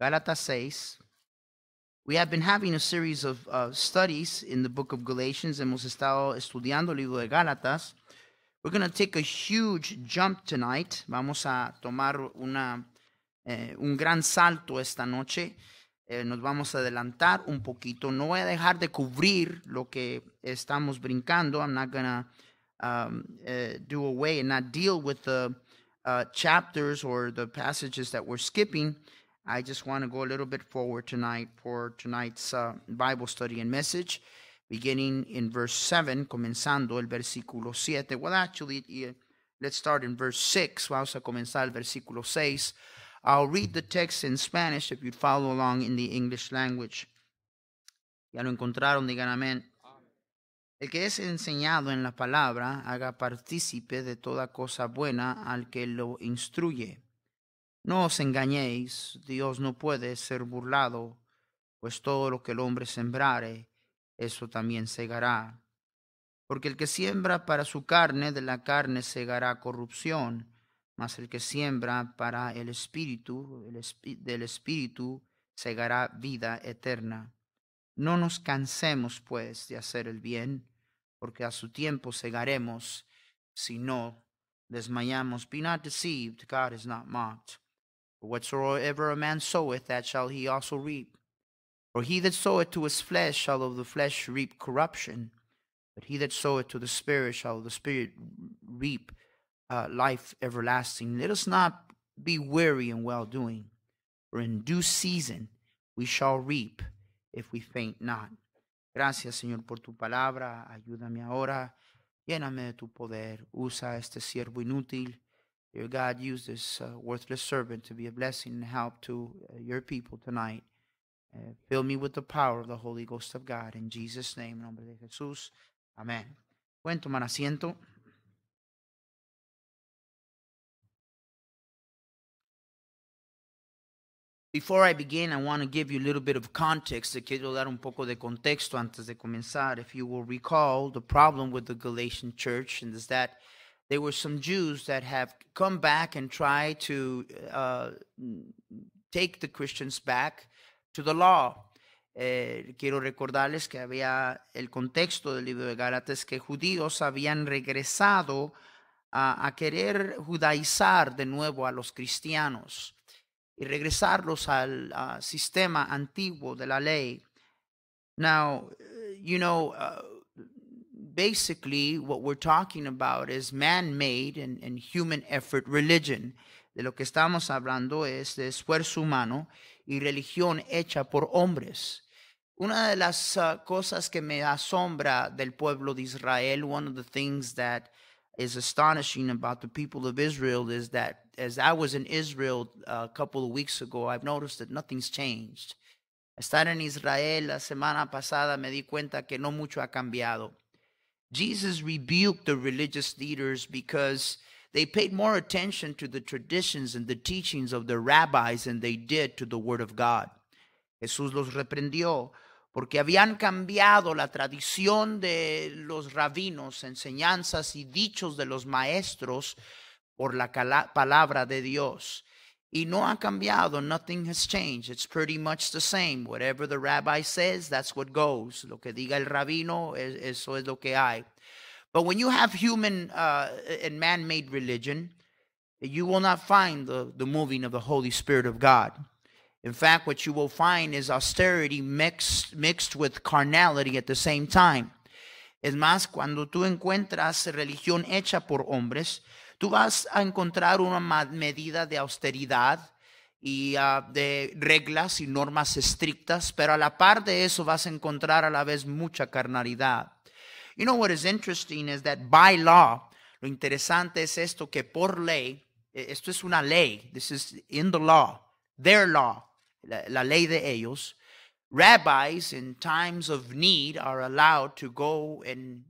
Gálatas 6. We have been having a series of studies in the book of Galatians. Hemos estado estudiando el libro de Gálatas. We're going to take a huge jump tonight. Vamos a tomar un gran salto esta noche. Nos vamos a adelantar un poquito. No voy a dejar de cubrir lo que estamos brincando. I'm not going to do away and not deal with the chapters or the passages that we're skipping. I just want to go a little bit forward tonight for tonight's Bible study and message, beginning in verse 7, comenzando el versículo 7. Well, actually, let's start in verse 6. Vamos a comenzar el versículo 6. I'll read the text in Spanish if you'd follow along in the English language. Ya lo encontraron, digan amén. El que es enseñado en la palabra, haga partícipe de toda cosa buena al que lo instruye. No os engañéis, Dios no puede ser burlado, pues todo lo que el hombre sembrare, eso también segará. Porque el que siembra para su carne, de la carne segará corrupción, mas el que siembra para el espíritu, del espíritu segará vida eterna. No nos cansemos, pues, de hacer el bien, porque a su tiempo segaremos, si no desmayamos. Be not deceived, God is not mocked. For whatsoever a man soweth, that shall he also reap. For he that soweth to his flesh shall of the flesh reap corruption, but he that soweth to the Spirit shall of the Spirit reap life everlasting. Let us not be weary in well-doing, for in due season we shall reap if we faint not. Gracias, Señor, por tu palabra. Ayúdame ahora. Lléname de tu poder. Usa este siervo inútil. Dear God, use this worthless servant to be a blessing and help to your people tonight. Fill me with the power of the Holy Ghost of God. In Jesus' name, en nombre de Jesús. Amén. Pueden tomar asiento. Before I begin, I want to give you a little bit of context. Te quiero dar un poco de contexto antes de comenzar. If you will recall, the problem with the Galatian church is that there were some Jews that have come back and tried to take the Christians back to the law. Quiero recordarles que había el contexto del libro de Gálatas, que judíos habían regresado a querer judaizar de nuevo a los cristianos y regresarlos al sistema antiguo de la ley. Now, basically what we're talking about is man-made and human effort religion. De lo que estamos hablando es de esfuerzo humano y religión hecha por hombres. Una de las cosas que me asombra del pueblo de Israel, one of the things that is astonishing about the people of Israel is that as I was in Israel a couple of weeks ago, I've noticed that nothing's changed. Estar en Israel la semana pasada me di cuenta que no mucho ha cambiado. Jesus rebuked the religious leaders because they paid more attention to the traditions and the teachings of the rabbis than they did to the word of God. Jesús los reprendió porque habían cambiado la tradición de los rabinos, enseñanzas y dichos de los maestros por la palabra de Dios. Y no ha cambiado. Nothing has changed. It's pretty much the same. Whatever the rabbi says, that's what goes. Lo que diga el rabino, eso es lo que hay. But when you have human and man-made religion, you will not find the moving of the Holy Spirit of God. In fact, what you will find is austerity mixed with carnality at the same time. Es más, cuando tú encuentras religión hecha por hombres, tú vas a encontrar una medida de austeridad y de reglas y normas estrictas, pero a la par de eso vas a encontrar a la vez mucha carnalidad. You know what is interesting is that by law, lo interesante es esto, que por ley, esto es una ley, this is in the law, their law, la ley de ellos. Rabbis in times of need are allowed to go and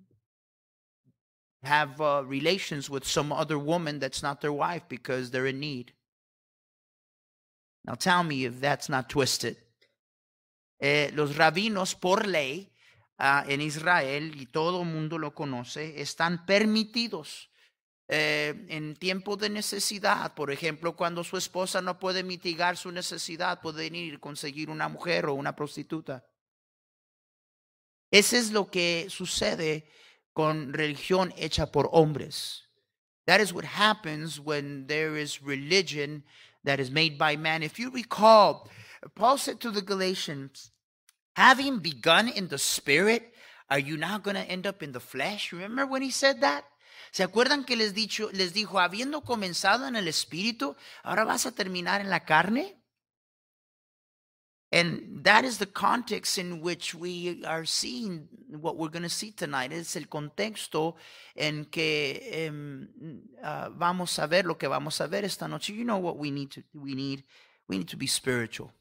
have relations with some other woman that's not their wife because they're in need. Now tell me if that's not twisted. Los rabinos por ley en Israel, y todo el mundo lo conoce, están permitidos en tiempo de necesidad, por ejemplo, cuando su esposa no puede mitigar su necesidad, pueden ir a conseguir una mujer o una prostituta. Eso es lo que sucede con religión hecha por hombres. That is what happens when there is religion that is made by man. If you recall, Paul said to the Galatians, having begun in the spirit, are you now going to end up in the flesh? Remember when he said that? ¿Se acuerdan que les dijo, habiendo comenzado en el espíritu, ahora vas a terminar en la carne? And that is the context in which we are seeing what we're going to see tonight. Es el contexto en que vamos a ver lo que vamos a ver esta noche. You know what we need to be spiritual.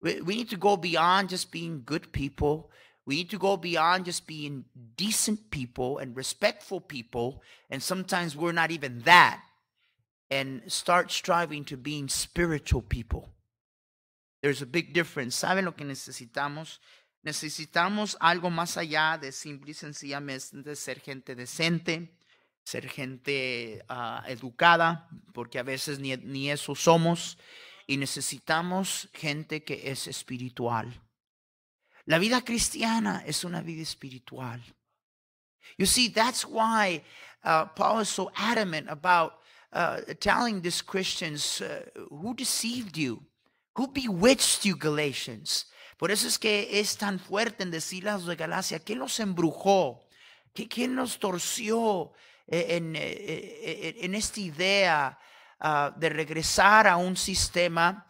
We need to go beyond just being good people. We need to go beyond just being decent people and respectful people. And sometimes we're not even that. And start striving to being spiritual people. There's a big difference. ¿Saben lo que necesitamos? Necesitamos algo más allá de simple y sencillamente ser gente decente, ser gente educada, porque a veces ni eso somos. Y necesitamos gente que es espiritual. La vida cristiana es una vida espiritual. You see, that's why Paul is so adamant about telling these Christians, who deceived you? Who bewitched you, Galatians? Por eso es que es tan fuerte en decirle a los de Galacia, ¿quién los embrujó? ¿Quién los torció en esta idea de regresar a un sistema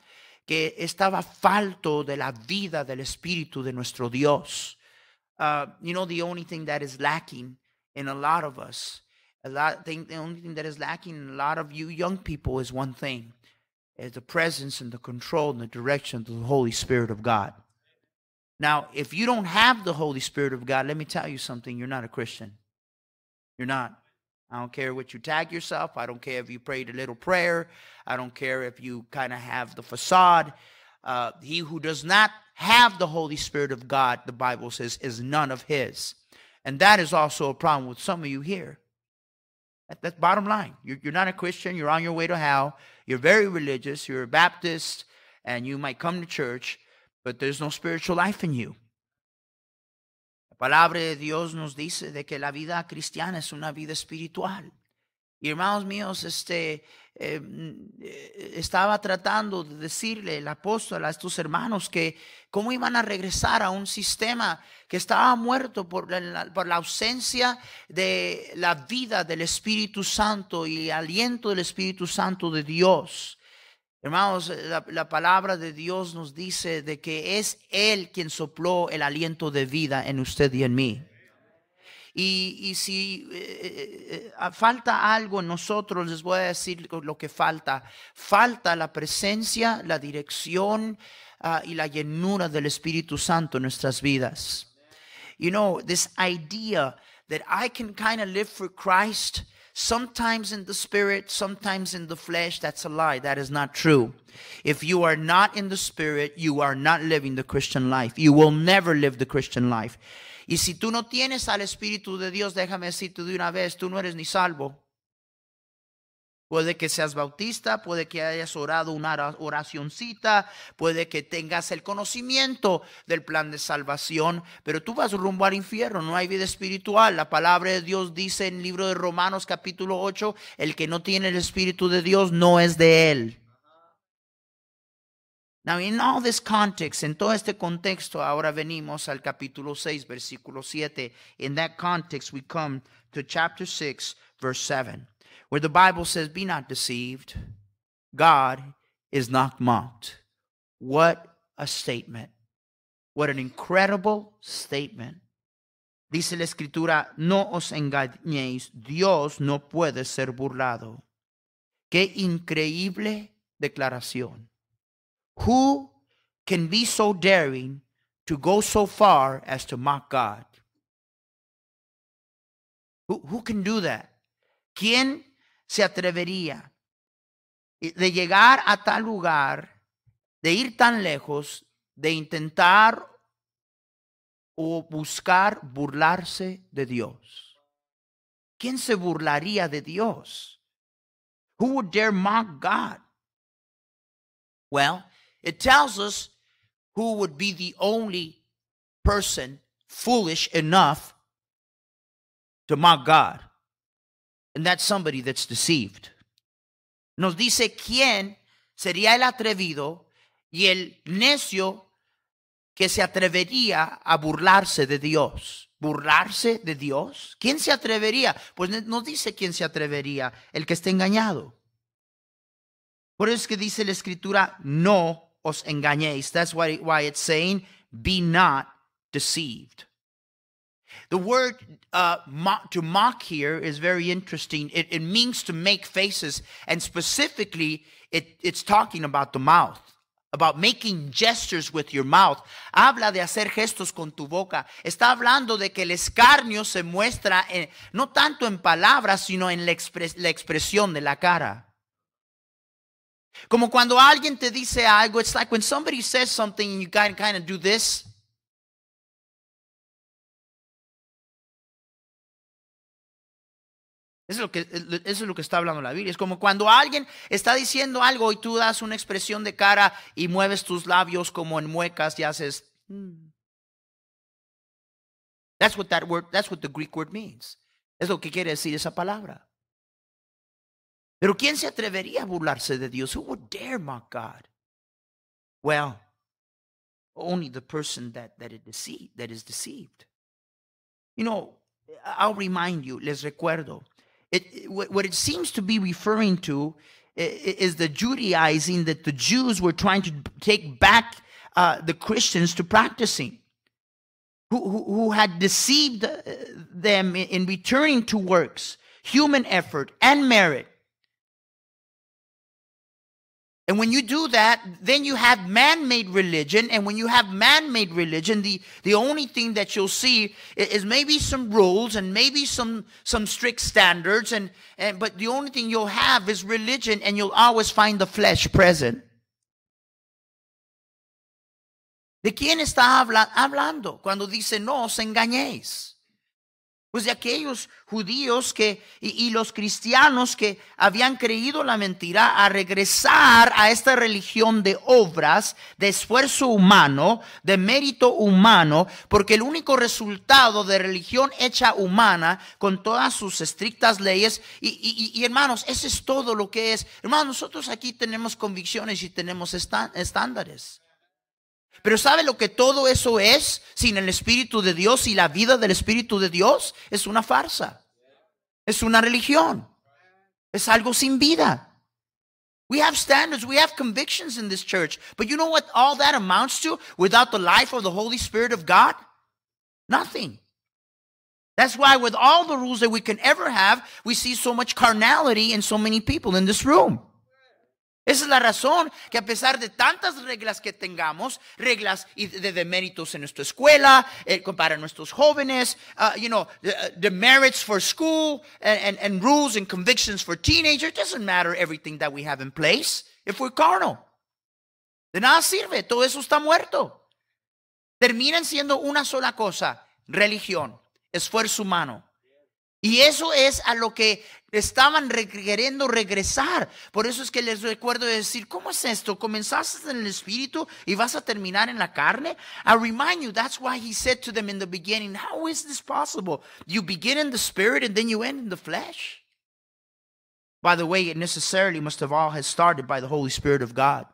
que estaba falto de la vida del Espíritu de nuestro Dios? You know, the only thing that is lacking in a lot of us, the only thing that is lacking in a lot of you young people is one thing. Is the presence and the control and the direction of the Holy Spirit of God. Now, if you don't have the Holy Spirit of God, let me tell you something, you're not a Christian. You're not. I don't care what you tag yourself. I don't care if you prayed a little prayer. I don't care if you kind of have the facade. He who does not have the Holy Spirit of God, the Bible says, is none of his. And that is also a problem with some of you here. That's bottom line. You're not a Christian. You're on your way to hell. You're very religious. You're a Baptist, and you might come to church, but there's no spiritual life in you. La palabra de Dios nos dice de que la vida cristiana es una vida espiritual. Y hermanos míos, estaba tratando de decirle el apóstol a estos hermanos que cómo iban a regresar a un sistema que estaba muerto por la ausencia de la vida del Espíritu Santo y el aliento del Espíritu Santo de Dios. Hermanos, la palabra de Dios nos dice de que es Él quien sopló el aliento de vida en usted y en mí. Y si falta algo en nosotros, les voy a decir lo que falta. Falta la presencia, la dirección y la llenura del Espíritu Santo en nuestras vidas. You know, this idea that I can kind of live for Christ, sometimes in the spirit, sometimes in the flesh, that's a lie. That is not true. If you are not in the spirit, you are not living the Christian life. You will never live the Christian life. Y si tú no tienes al Espíritu de Dios, déjame decirte de una vez, tú no eres ni salvo. Puede que seas bautista, puede que hayas orado una oracioncita, puede que tengas el conocimiento del plan de salvación, pero tú vas rumbo al infierno, no hay vida espiritual. La palabra de Dios dice en el libro de Romanos capítulo 8, el que no tiene el Espíritu de Dios no es de él. Now, in all this context, en todo este contexto, ahora venimos al capítulo 6, versículo 7. In that context, we come to chapter 6, verse 7, where the Bible says, be not deceived. God is not mocked. What a statement. What an incredible statement. Dice la Escritura, no os engañéis, Dios no puede ser burlado. Qué increíble declaración. Who can be so daring to go so far as to mock God? Who can do that? ¿Quién se atrevería de llegar a tal lugar, de ir tan lejos, de intentar o buscar burlarse de Dios? ¿Quién se burlaría de Dios? Who would dare mock God? Well, it tells us who would be the only person foolish enough to mock God. And that's somebody that's deceived. Nos dice quién sería el atrevido y el necio que se atrevería a burlarse de Dios. ¿Burlarse de Dios? ¿Quién se atrevería? Pues nos dice quién se atrevería, el que esté engañado. Por eso es que dice la Escritura, no os engañéis. That's why it's saying, be not deceived. The word to mock here is very interesting. It means to make faces, and specifically, it's talking about the mouth, about making gestures with your mouth. Habla de hacer gestos con tu boca. Está hablando de que el escarnio se muestra no tanto en palabras, sino en la expresión de la cara. Como cuando alguien te dice algo, it's like when somebody says something and you kind of do this. Eso es lo que está hablando la Biblia. Es como cuando alguien está diciendo algo y tú das una expresión de cara y mueves tus labios como en muecas y haces. That's what the Greek word means. Es lo que quiere decir esa palabra. Pero ¿quién se atrevería a burlarse de Dios? Who would dare mock God? Well, only the person that is deceived. You know, I'll remind you, les recuerdo. What it seems to be referring to is the Judaizing that the Jews were trying to take back the Christians to practicing, who had deceived them in returning to works, human effort, and merit. And when you do that, then you have man-made religion. And when you have man-made religion, the only thing that you'll see is maybe some rules and maybe some strict standards. But the only thing you'll have is religion, and you'll always find the flesh present. ¿De quién está hablando cuando dice no os engañéis? Pues de aquellos judíos y los cristianos que habían creído la mentira a regresar a esta religión de obras, de esfuerzo humano, de mérito humano, porque el único resultado de religión hecha humana, con todas sus estrictas leyes, y hermanos, eso es todo lo que es. Hermanos, nosotros aquí tenemos convicciones y tenemos estándares. Pero ¿sabe lo que todo eso es sin el Espíritu de Dios y la vida del Espíritu de Dios? Es una farsa. Es una religión. Es algo sin vida. We have standards, we have convictions in this church. But you know what all that amounts to without the life of the Holy Spirit of God? Nothing. That's why with all the rules that we can ever have, we see so much carnality in so many people in this room. Esa es la razón que a pesar de tantas reglas que tengamos, reglas de méritos en nuestra escuela, para nuestros jóvenes, the merits for school and rules and convictions for teenagers, it doesn't matter everything that we have in place if we're carnal. De nada sirve, todo eso está muerto. Terminan siendo una sola cosa, religión, esfuerzo humano. Y eso es a lo que estaban queriendo regresar. Por eso es que les recuerdo decir, ¿cómo es esto? ¿Comenzaste en el espíritu y vas a terminar en la carne? I remind you, that's why he said to them in the beginning, how is this possible? You begin in the spirit and then you end in the flesh. By the way, it necessarily must have all has started by the Holy Spirit of God.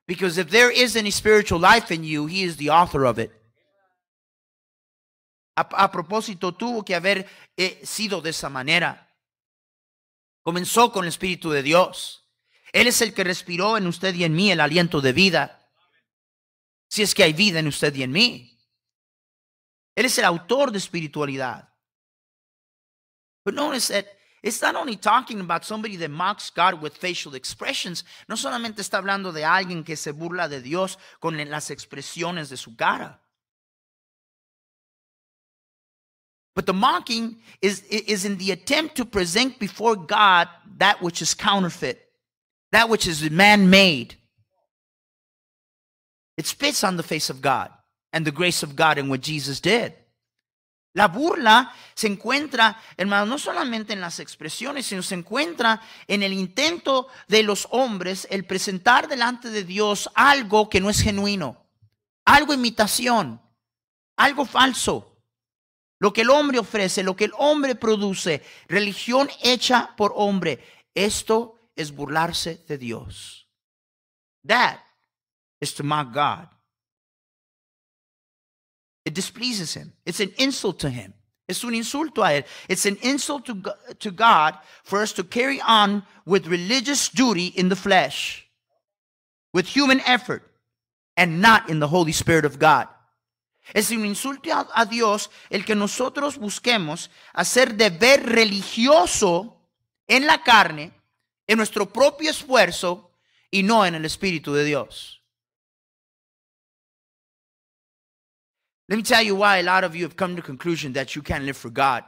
Because if there is any spiritual life in you, he is the author of it. A propósito, tuvo que haber sido de esa manera. Comenzó con el Espíritu de Dios. Él es el que respiró en usted y en mí el aliento de vida. Si es que hay vida en usted y en mí. Él es el autor de espiritualidad. But notice that it's not only talking about somebody that mocks God with facial expressions. No solamente está hablando de alguien que se burla de Dios con las expresiones de su cara. But the mocking is in the attempt to present before God that which is counterfeit, that which is man-made. It spits on the face of God and the grace of God and what Jesus did. La burla se encuentra, hermano, no solamente en las expresiones, sino se encuentra en el intento de los hombres el presentar delante de Dios algo que no es genuino, algo imitación, algo falso. Lo que el hombre ofrece, lo que el hombre produce, religión hecha por hombre. Esto es burlarse de Dios. That is to mock God. It displeases him. It's an insult to him. Es un insulto a él. It's an insult to God for us to carry on with religious duty in the flesh, with human effort, and not in the Holy Spirit of God. Es un insulto a Dios el que nosotros busquemos hacer deber religioso en la carne, en nuestro propio esfuerzo y no en el Espíritu de Dios. Let me tell you why a lot of you have come to the conclusion that you can't live for God.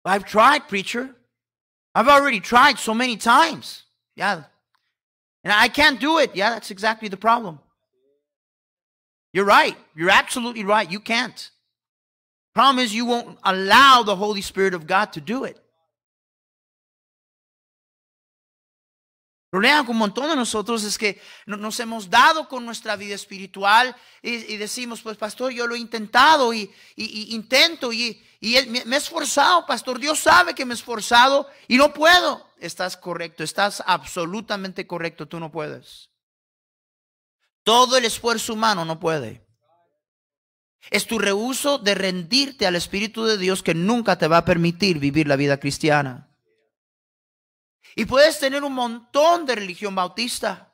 I've tried, preacher. I've already tried so many times. Yeah. And I can't do it. Yeah, that's exactly the problem. You're right. You're absolutely right. You can't. Problem is you won't allow the Holy Spirit of God to do it. El problema con un montón de nosotros es que nos hemos dado con nuestra vida espiritual y decimos, pues pastor, yo lo he intentado y intento y me he esforzado, pastor, Dios sabe que me he esforzado y no puedo. Estás correcto, estás absolutamente correcto, tú no puedes. Todo el esfuerzo humano no puede. Es tu rehúso de rendirte al Espíritu de Dios que nunca te va a permitir vivir la vida cristiana. Y puedes tener un montón de religión bautista.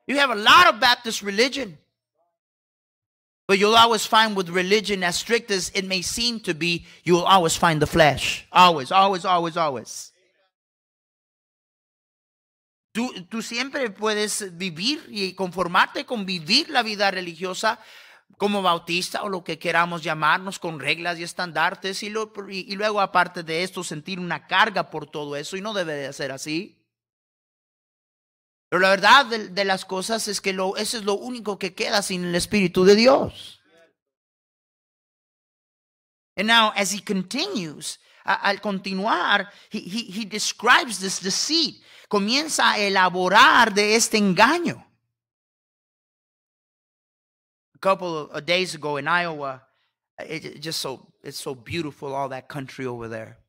You have a lot of Baptist religion. But you'll always find with religion, as strict as it may seem to be, you'll always find the flesh. Always, always, always, always. Tú siempre puedes vivir y conformarte con vivir la vida religiosa como bautista o lo que queramos llamarnos, con reglas y estandartes y luego aparte de esto sentir una carga por todo eso, y no debe de ser así. Pero la verdad de las cosas es que eso es lo único que queda sin el Espíritu de Dios. And now as he continues, al continuar, he describes this deceit. Comienza a elaborar de este engaño. A couple of days ago in Iowa, it's so beautiful, all that country over there.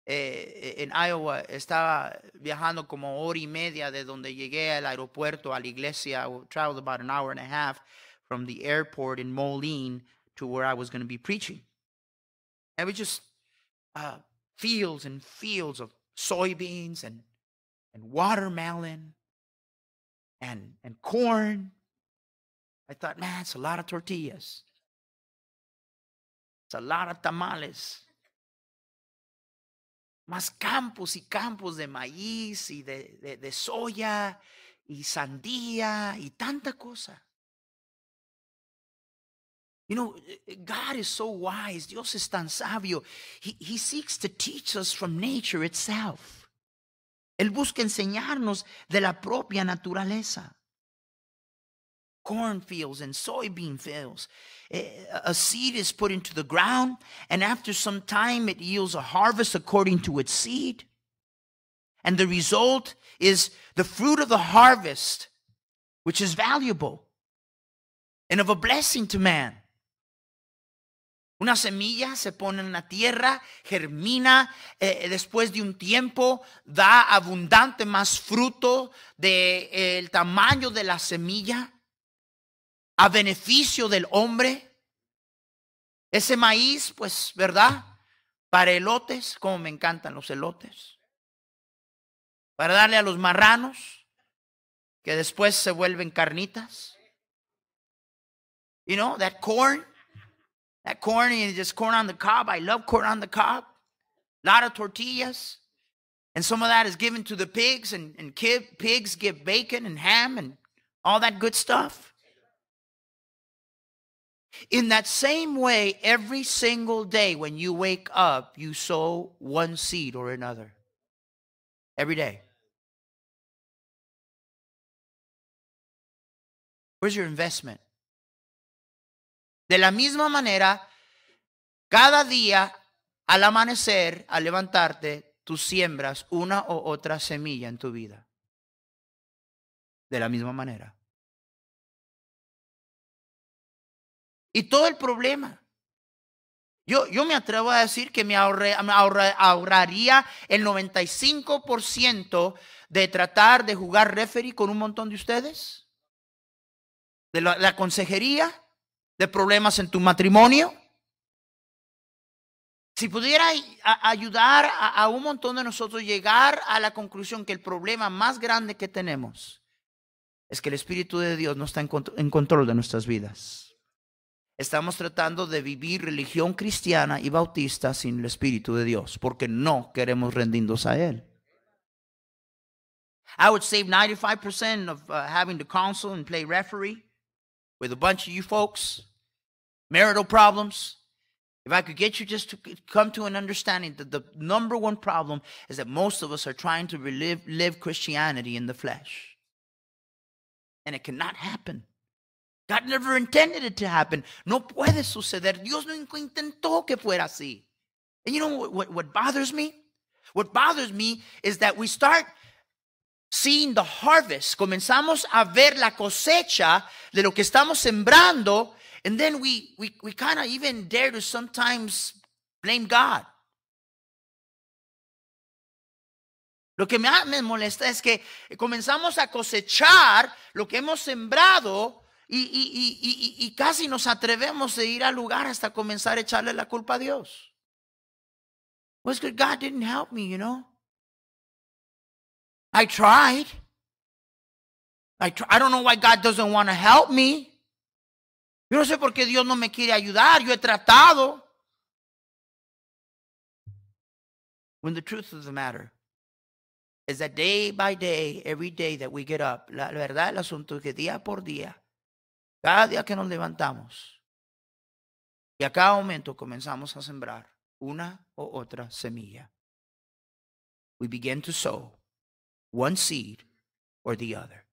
En Iowa estaba viajando como hora y media de donde llegué al aeropuerto a la iglesia. I traveled about an hour and a half from the airport in Moline to where I was going to be preaching. And we just fields and fields of soybeans and watermelon and corn. I thought, man, it's a lot of tortillas. It's a lot of tamales. Más campos y campos de maíz y de soya y sandía y tanta cosa. You know, God is so wise. Dios es tan sabio. He seeks to teach us from nature itself. Él busca enseñarnos de la propia naturaleza. Cornfields and soybean fields. A seed is put into the ground, and after some time it yields a harvest according to its seed. And the result is the fruit of the harvest, which is valuable and of a blessing to man. Una semilla se pone en la tierra, germina, después de un tiempo da abundante más fruto del tamaño de la semilla, a beneficio del hombre. Ese maíz, pues, ¿verdad? Para elotes, como me encantan los elotes. Para darle a los marranos, que después se vuelven carnitas. You know, that corn is just corn on the cob. I love corn on the cob. A lot of tortillas. And some of that is given to the pigs, and pigs give bacon and ham and all that good stuff. In that same way, every single day when you wake up, you sow one seed or another. Every day. Where's your investment? De la misma manera, Cada día, al amanecer, al levantarte, tú siembras una u otra semilla en tu vida. De la misma manera. Y todo el problema. Yo me atrevo a decir que me ahorraría el 95% de tratar de jugar referee con un montón de ustedes. De la consejería, de problemas en tu matrimonio. Si pudiera ayudar a un montón de nosotros llegar a la conclusión que el problema más grande que tenemos es que el Espíritu de Dios no está en control de nuestras vidas. Estamos tratando de vivir religión cristiana y bautista sin el Espíritu de Dios, porque no queremos rendirnos a Él. I would save 95% of having to counsel and play referee with a bunch of you folks, marital problems. If I could get you just to come to an understanding that the number one problem is that most of us are trying to live Christianity in the flesh. And it cannot happen. God never intended it to happen. No puede suceder. Dios nunca intentó que fuera así. And you know what bothers me? What bothers me is that we start seeing the harvest. Comenzamos a ver la cosecha de lo que estamos sembrando. And then we kind of even dare to sometimes blame God. Lo que me molesta es que comenzamos a cosechar lo que hemos sembrado y casi nos atrevemos a ir al lugar hasta comenzar a echarle la culpa a Dios. Well, it's good God didn't help me, you know. I tried. I don't know why God doesn't want to help me. Yo no sé por qué Dios no me quiere ayudar. Yo he tratado. When the truth of the matter is that day by day, every day that we get up, la verdad el asunto es que día por día, cada día que nos levantamos y a cada momento comenzamos a sembrar una o otra semilla. We begin to sow one seed or the other.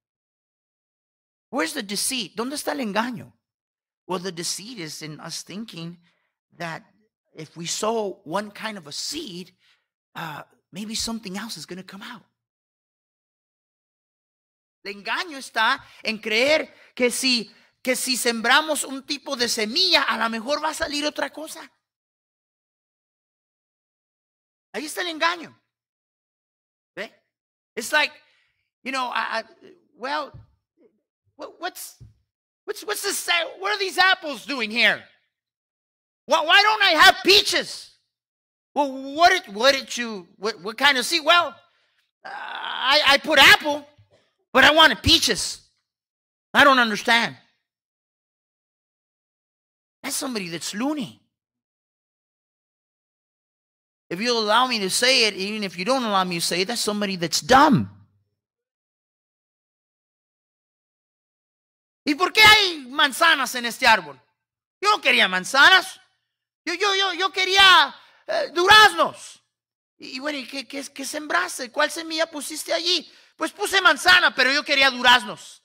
Where's the deceit? ¿Dónde está el engaño? Well, the deceit is in us thinking that if we sow one kind of a seed, maybe something else is going to come out. El engaño está en creer que si sembramos un tipo de semilla, a lo mejor va a salir otra cosa. Ahí está el engaño. ¿Ve? It's like, you know, what's this? What are these apples doing here? Why don't I have peaches? Well, what kind of seed? Well, I put apple, but I wanted peaches. I don't understand. That's somebody that's loony. If you'll allow me to say it, even if you don't allow me to say it, that's somebody that's dumb. ¿Y por qué hay manzanas en este árbol? Yo no quería manzanas. Yo quería duraznos. Y bueno, ¿qué sembraste? ¿Cuál semilla pusiste allí? Pues puse manzana, pero yo quería duraznos.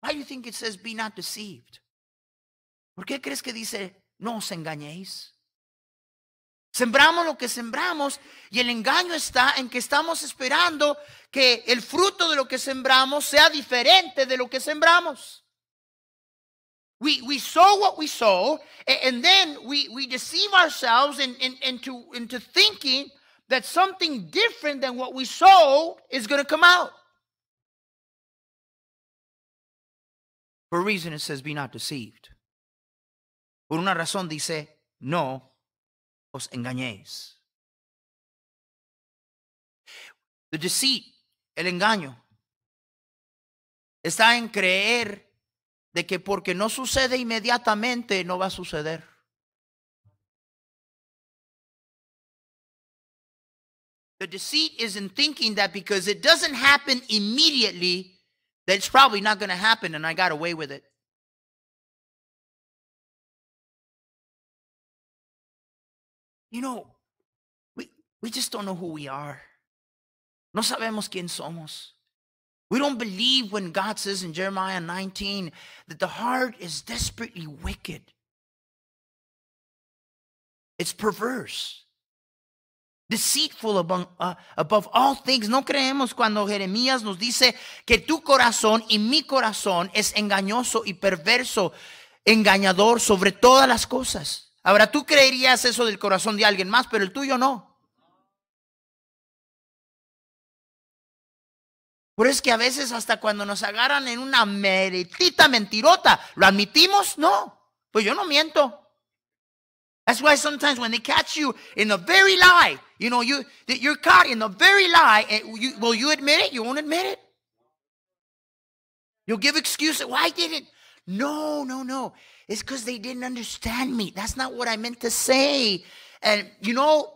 Why do you think it says be not deceived? ¿Por qué crees que dice no os engañéis? Sembramos lo que sembramos y el engaño está en que estamos esperando que el fruto de lo que sembramos sea diferente de lo que sembramos. We sow what we sow, and then we deceive ourselves into thinking that something different than what we sowed is going to come out. For a reason it says be not deceived. Por una razón dice no os engañéis. The deceit, el engaño, está en creer de que porque no sucede inmediatamente no va a suceder. The deceit is in thinking that because it doesn't happen immediately, that it's probably not going to happen and I got away with it. You know, we just don't know who we are. No sabemos quién somos. We don't believe when God says in Jeremiah 19 that the heart is desperately wicked. It's perverse. Deceitful above all things. No creemos cuando Jeremías nos dice que tu corazón y mi corazón es engañoso y perverso, engañador sobre todas las cosas. Ahora, tú creerías eso del corazón de alguien más, pero el tuyo no. Pero es que a veces hasta cuando nos agarran en una meritita mentirota, ¿lo admitimos? No, pues yo no miento. That's why sometimes when they catch you in the very lie, you know, you're caught in the very lie, and will you admit it? You won't admit it. You'll give excuses. Why didn't? No. It's because they didn't understand me. That's not what I meant to say. And you know,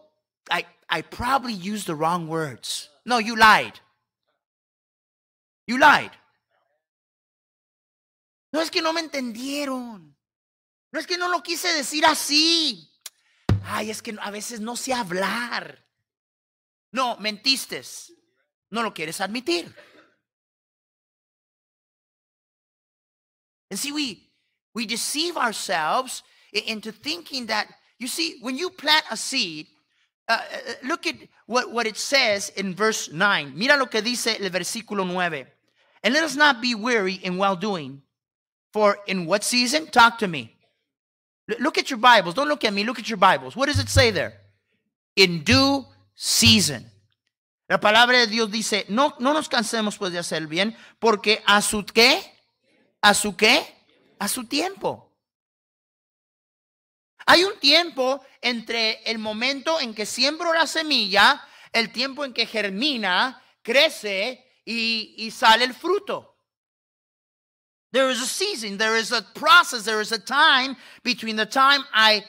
I probably used the wrong words. No, you lied. You lied. No es que no me entendieron. No es que no lo quise decir así. Ay, es que a veces no sé hablar. No, mentiste. No lo quieres admitir. And see, we deceive ourselves into thinking that, you see, when you plant a seed, look at what it says in verse 9. Mira lo que dice el versículo 9. And let us not be weary in well-doing. For in what season? Talk to me. Look at your Bibles. Don't look at me. Look at your Bibles. What does it say there? In due season. La palabra de Dios dice, no nos cansemos pues de hacer el bien, porque a su ¿qué? ¿A su qué? A su tiempo. Hay un tiempo entre el momento en que siembro la semilla, el tiempo en que germina, crece y sale el fruto. There is a season, there is a process, there is a time between the time I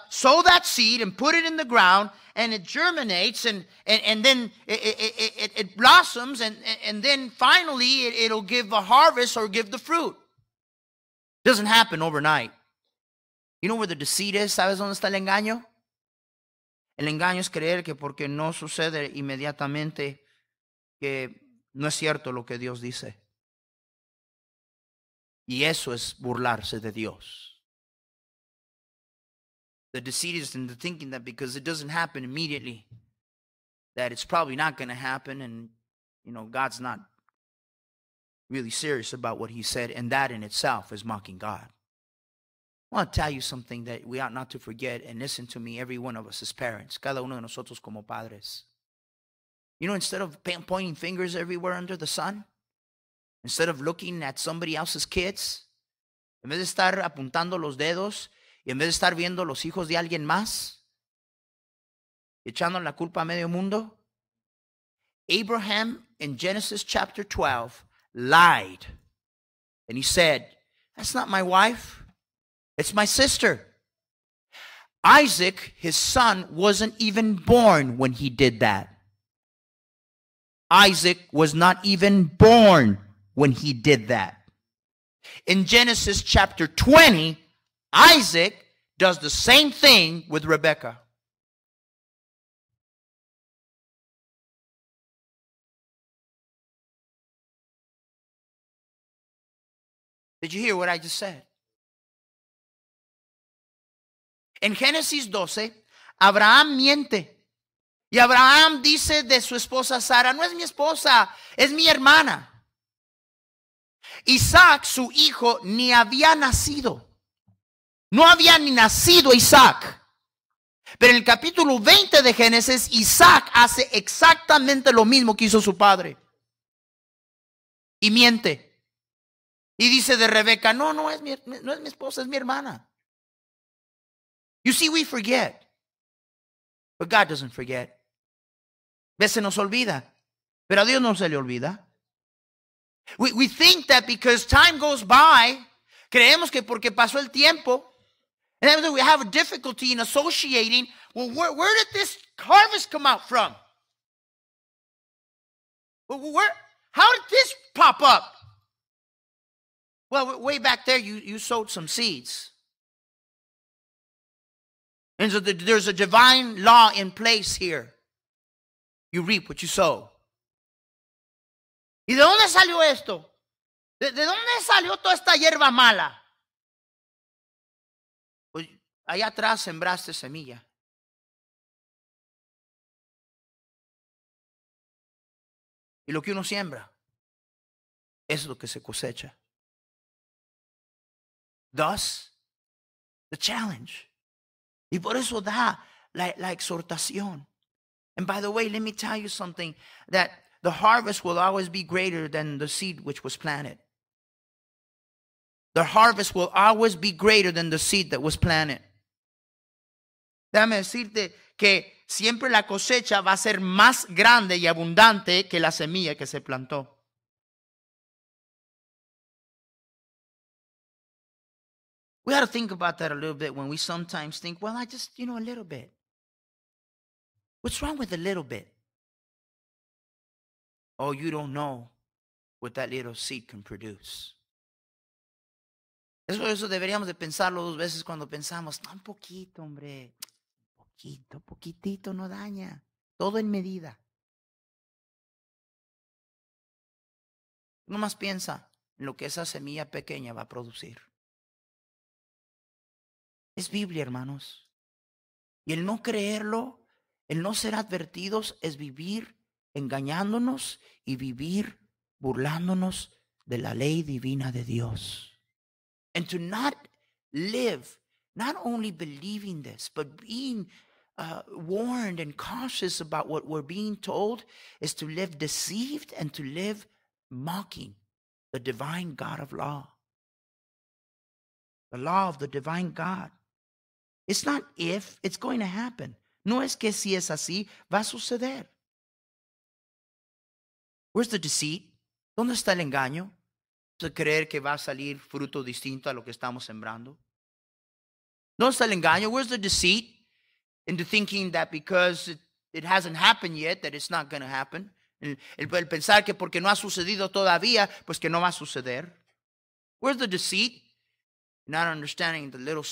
sow that seed and put it in the ground and it germinates and then it blossoms and then finally it'll give a harvest or give the fruit. It doesn't happen overnight. You know where the deceit is? ¿Sabes dónde está el engaño? El engaño es creer que porque no sucede inmediatamente que no es cierto lo que Dios dice. Y eso es burlarse de Dios. The deceit is in the thinking that because it doesn't happen immediately, that it's probably not going to happen, and you know God's not really serious about what He said, and that in itself is mocking God. I want to tell you something that we ought not to forget, and listen to me, every one of us as parents, cada uno de nosotros como padres. You know, instead of pointing fingers everywhere under the sun, instead of looking at somebody else's kids, en vez de estar apuntando los dedos y en vez de estar viendo los hijos de alguien más, echando la culpa a medio mundo, Abraham in Genesis chapter 12 lied. And he said, that's not my wife, it's my sister. Isaac, his son, wasn't even born when he did that. Isaac was not even born when he did that. In Genesis chapter 20, Isaac does the same thing with Rebekah. Did you hear what I just said? En Génesis 12, Abraham miente. Y Abraham dice de su esposa Sara, no es mi esposa, es mi hermana. Isaac, su hijo, ni había nacido. No había ni nacido Isaac. Pero en el capítulo 20 de Génesis, Isaac hace exactamente lo mismo que hizo su padre. Y miente. Y dice de Rebeca, no es mi esposa, es mi hermana. You see, we forget. But God doesn't forget. A veces nos olvida. Pero a Dios no se le olvida. We think that because time goes by, creemos que porque pasó el tiempo, and then we have a difficulty in associating, well, where did this harvest come out from? How did this pop up? Well, way back there, you sowed some seeds. And so there's a divine law in place here. You reap what you sow. ¿Y de dónde salió esto? ¿De dónde salió toda esta hierba mala? Pues allá atrás sembraste semilla. Y lo que uno siembra es lo que se cosecha. Thus, the challenge. Y por eso da la exhortación. And by the way, let me tell you something, that the harvest will always be greater than the seed which was planted. The harvest will always be greater than the seed that was planted. Déjame decirte que siempre la cosecha va a ser más grande y abundante que la semilla que se plantó. We got to think about that a little bit when we sometimes think, well, I just, a little bit. What's wrong with a little bit? Oh, you don't know what that little seed can produce. Eso deberíamos de pensarlo 2 veces cuando pensamos, un poquito, hombre, poquitito no daña, todo en medida. Nomás piensa en lo que esa semilla pequeña va a producir. Es Biblia, hermanos. Y el no creerlo, el no ser advertidos, es vivir engañándonos y vivir burlándonos de la ley divina de Dios. And to not live, not only believing this, but being warned and cautious about what we're being told, is to live deceived and to live mocking the divine God of law. The law of the divine God. It's not if, it's going to happen. No es que si es así, va a suceder. Where's the deceit? ¿Dónde está el engaño? De creer que va a salir fruto distinto a lo que estamos sembrando. ¿Dónde está el engaño? Where's the deceit? Into thinking that because it hasn't happened yet, that it's not going to happen. El pensar que porque no ha sucedido todavía, pues que no va a suceder. Where's the deceit? Not understanding the little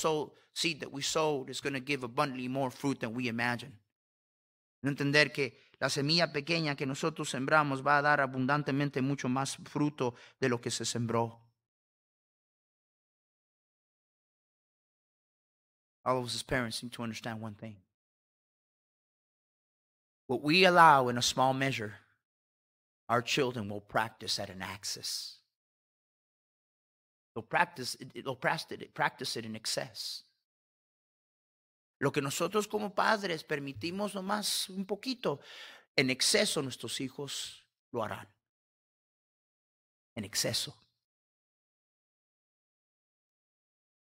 seed that we sowed is going to give abundantly more fruit than we imagine. No entender que la semilla pequeña que nosotros sembramos va a dar abundantemente mucho más fruto de lo que se sembró. All of us as parents need to understand one thing. What we allow in a small measure, our children will practice at an axis. They'll practice it in excess. Lo que nosotros como padres permitimos nomás un poquito, en exceso nuestros hijos lo harán. En exceso.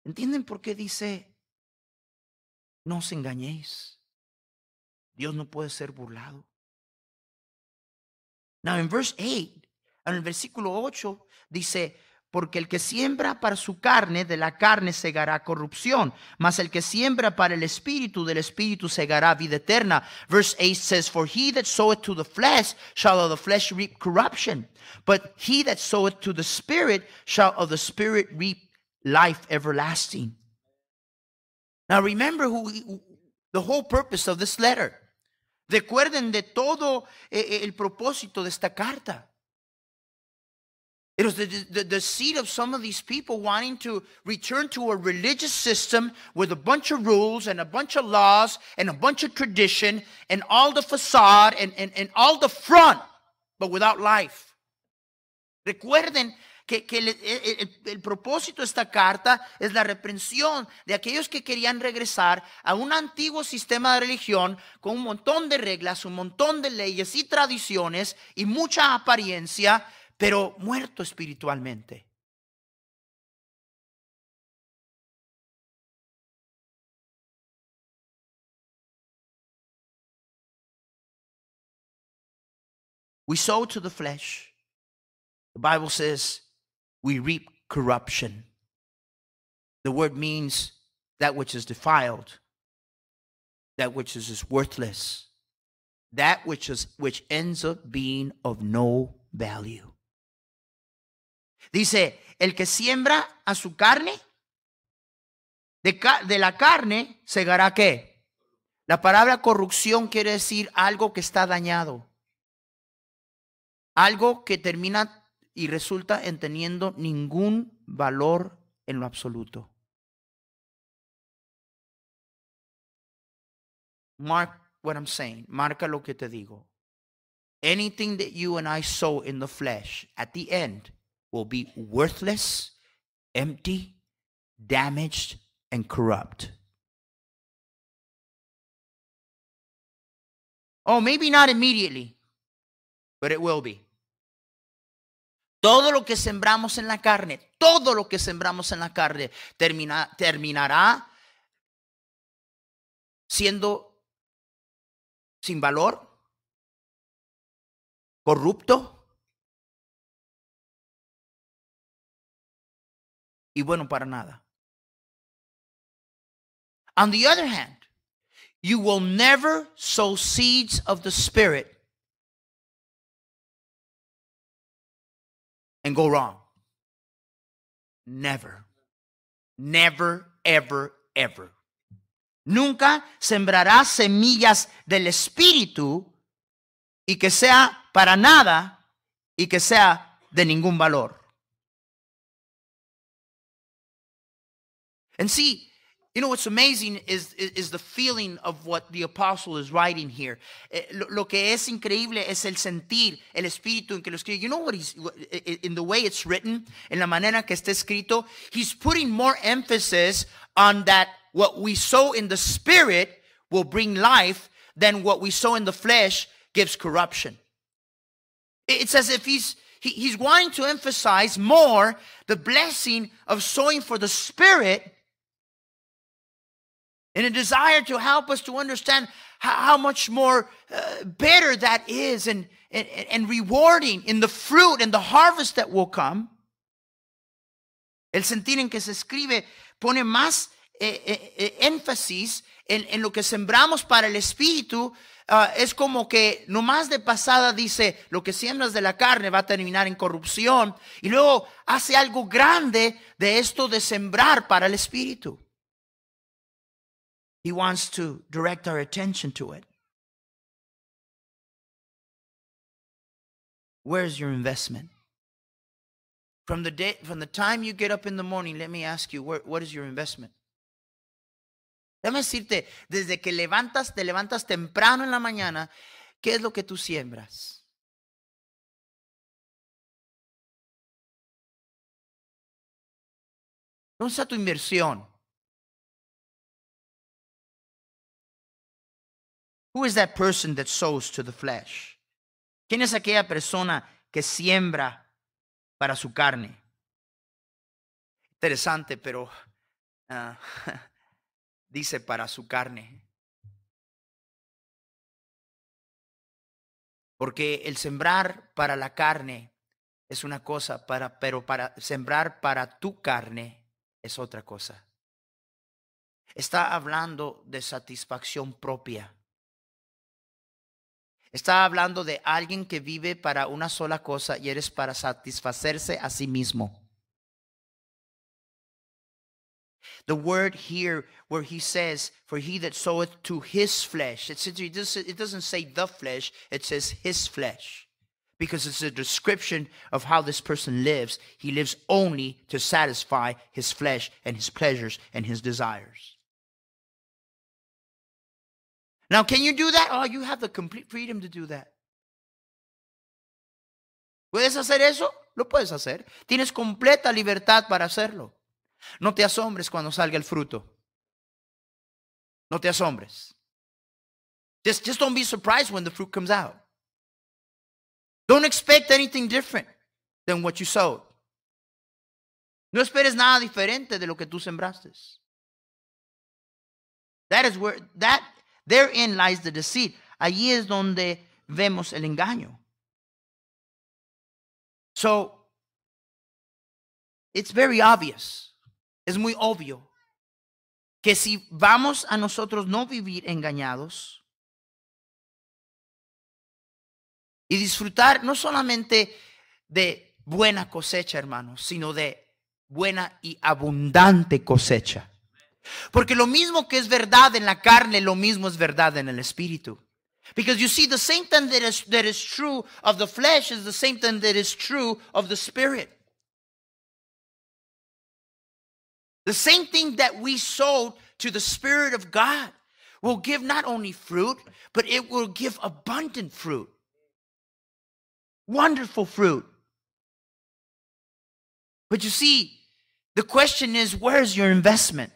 ¿Entienden por qué dice, no os engañéis? Dios no puede ser burlado. Now in verse 8, en el versículo 8, dice, porque el que siembra para su carne, de la carne segará corrupción, mas el que siembra para el espíritu, del espíritu segará vida eterna. Verse 8 says, for he that soweth to the flesh shall of the flesh reap corruption, but he that soweth to the spirit shall of the spirit reap life everlasting. Now remember the whole purpose of this letter. Recuerden de todo el propósito de esta carta. It was the seed of some of these people wanting to return to a religious system with a bunch of rules and a bunch of laws and a bunch of tradition and all the facade and all the front, but without life. Recuerden que el propósito de esta carta es la reprensión de aquellos que querían regresar a un antiguo sistema de religión con un montón de reglas, un montón de leyes y tradiciones y mucha apariencia, pero muerto espiritualmente. We sow to the flesh. The Bible says we reap corruption. The word means that which is defiled, that which is worthless, that which ends up being of no value. Dice, el que siembra a su carne, de la carne segará ¿qué? La palabra corrupción quiere decir algo que está dañado. algo que termina y resulta en teniendo ningún valor en lo absoluto. Mark what I'm saying. Marca lo que te digo. Anything that you and I sow in the flesh at the end will be worthless, empty, damaged, and corrupt. Oh, maybe not immediately, but it will be. Todo lo que sembramos en la carne, todo lo que sembramos en la carne terminará siendo sin valor, corrupto y bueno para nada. On the other hand, you will never sow seeds of the Spirit and go wrong. Never. Never, ever, ever. Nunca sembrarás semillas del Espíritu y que sea para nada y que sea de ningún valor. And see, you know what's amazing is the feeling of what the apostle is writing here. Lo que es increíble es el sentir, el espíritu en que lo escribe. You know what in the way it's written, en la manera que está escrito, he's putting more emphasis on that what we sow in the spirit will bring life than what we sow in the flesh gives corruption. It's as if he's wanting to emphasize more the blessing of sowing for the spirit, in a desire to help us to understand how much more better that is and rewarding in the fruit and the harvest that will come. El sentir en que se escribe pone más énfasis en lo que sembramos para el espíritu. Es como que nomás de pasada dice, lo que siembras de la carne va a terminar en corrupción, y luego hace algo grande de esto de sembrar para el espíritu. He wants to direct our attention to it. Where's your investment? From the time you get up in the morning, let me ask you, what is your investment? Déjame decirte, desde que te levantas temprano en la mañana, ¿qué es lo que tú siembras? ¿Dónde está tu inversión? Who is that person that sows to the flesh? ¿Quién es aquella persona que siembra para su carne? Interesante, pero dice para su carne. Porque el sembrar para la carne es una cosa, pero para sembrar para tu carne es otra cosa. Está hablando de satisfacción propia. Está hablando de alguien que vive para una sola cosa y eres para satisfacerse a sí mismo. The word here where he says, for he that soweth to his flesh, it doesn't say the flesh, it says his flesh. Because it's a description of how this person lives. He lives only to satisfy his flesh and his pleasures and his desires. Now, can you do that? Oh, you have the complete freedom to do that. ¿Puedes hacer eso? Lo puedes hacer. Tienes completa libertad para hacerlo. No te asombres cuando salga el fruto. No te asombres. Just don't be surprised when the fruit comes out. Don't expect anything different than what you sowed. No esperes nada diferente de lo que tú sembraste. Therein lies the deceit. Allí es donde vemos el engaño. So, it's very obvious. Es muy obvio que si vamos a nosotros no vivir engañados y disfrutar no solamente de buena cosecha, hermanos, sino de buena y abundante cosecha. Porque lo mismo que es verdad en la carne, lo mismo es verdad en el espíritu. Because you see, the same thing that is true of the flesh is the same thing that is true of the spirit. The same thing that we sow to the Spirit of God will give not only fruit, but it will give abundant fruit. Wonderful fruit. But you see, the question is, where's your investment?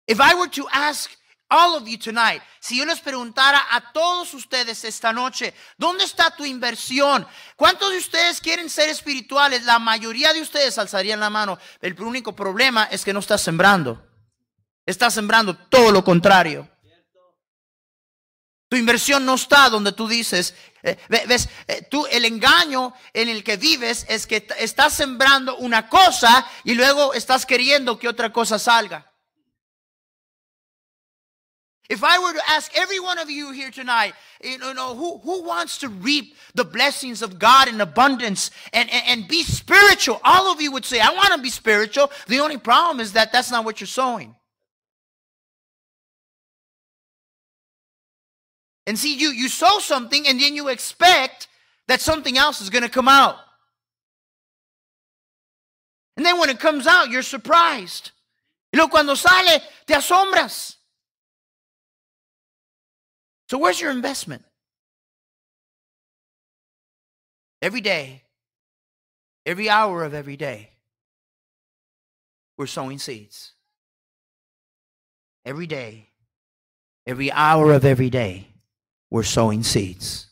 If I were to ask all of you tonight, si yo les preguntara a todos ustedes esta noche, ¿dónde está tu inversión? ¿Cuántos de ustedes quieren ser espirituales? La mayoría de ustedes alzarían la mano. El único problema es que no estás sembrando. Estás sembrando todo lo contrario. Tu inversión no está donde tú dices, ves, tú, el engaño en el que vives es que estás sembrando una cosa y luego estás queriendo que otra cosa salga. If I were to ask every one of you here tonight, who wants to reap the blessings of God in abundance and be spiritual, all of you would say, I want to be spiritual. The only problem is that that's not what you're sowing. And see, you sow something and then you expect that something else is going to come out. And then when it comes out, you're surprised. Y luego cuando sale, te asombras. So where's your investment? Every day, every hour of every day, we're sowing seeds. Every day, every hour of every day, we're sowing seeds.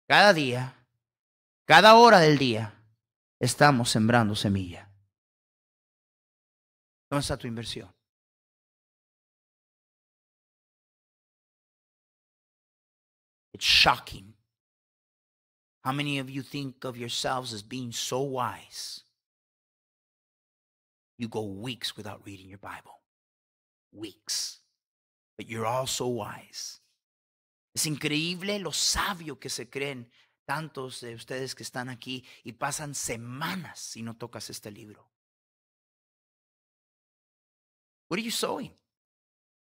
Cada día, cada hora del día, estamos sembrando semilla. ¿Dónde está tu inversión? It's shocking. How many of you think of yourselves as being so wise? You go weeks without reading your Bible. Weeks. But you're all so wise. Es increíble lo sabio que se creen tantos de ustedes que están aquí y pasan semanas si no tocas este libro. What are you sowing?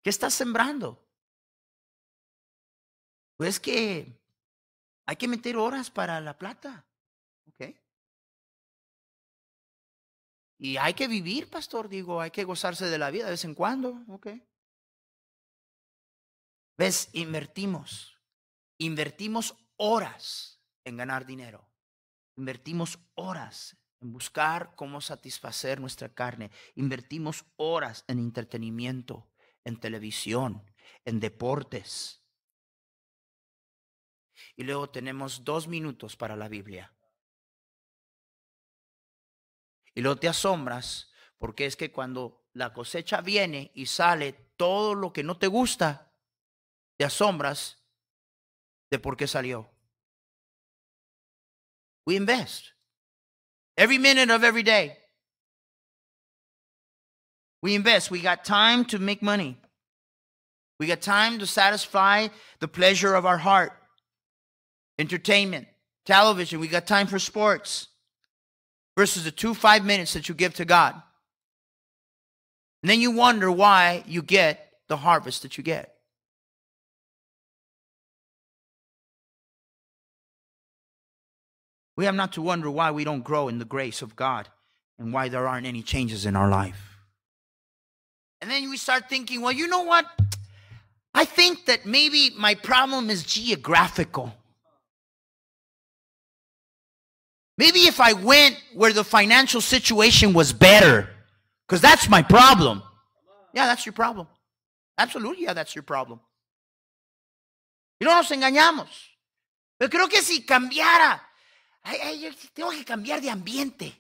¿Qué estás sembrando? Pues que hay que meter horas para la plata, ¿ok? Y hay que vivir, pastor, digo, hay que gozarse de la vida de vez en cuando, ¿ok? ¿Ves? Invertimos horas en ganar dinero. Invertimos horas en buscar cómo satisfacer nuestra carne. Invertimos horas en entretenimiento, en televisión, en deportes. Y luego tenemos 2 minutos para la Biblia. Y luego te asombras porque es que cuando la cosecha viene y sale todo lo que no te gusta, te asombras de por qué salió. We invest every minute of every day. We invest. We got time to make money. We got time to satisfy the pleasure of our heart. Entertainment, television, we got time for sports versus the 5 minutes that you give to God. And then you wonder why you get the harvest that you get. We have not to wonder why we don't grow in the grace of God and why there aren't any changes in our life. And then we start thinking, well, you know what? I think that maybe my problem is geographical. Maybe if I went where the financial situation was better, because that's my problem. Yeah, that's your problem. Absolutely, yeah, that's your problem. Y no nos engañamos. Pero creo que si cambiara, yo tengo que cambiar de ambiente.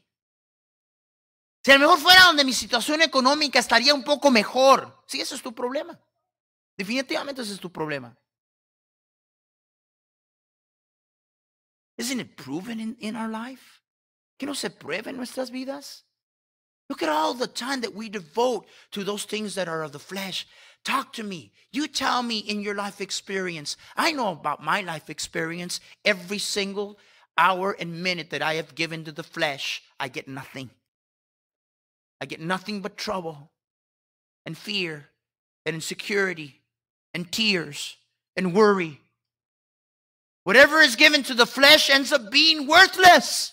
Si a lo mejor fuera donde mi situación económica estaría un poco mejor. Sí, ese es tu problema. Definitivamente ese es tu problema. Isn't it proven in our life? ¿Que no se prueba en nuestras vidas? Look at all the time that we devote to those things that are of the flesh. Talk to me. You tell me in your life experience. I know about my life experience. Every single hour and minute that I have given to the flesh, I get nothing. I get nothing but trouble. and fear and insecurity and tears and worry. Whatever is given to the flesh ends up being worthless.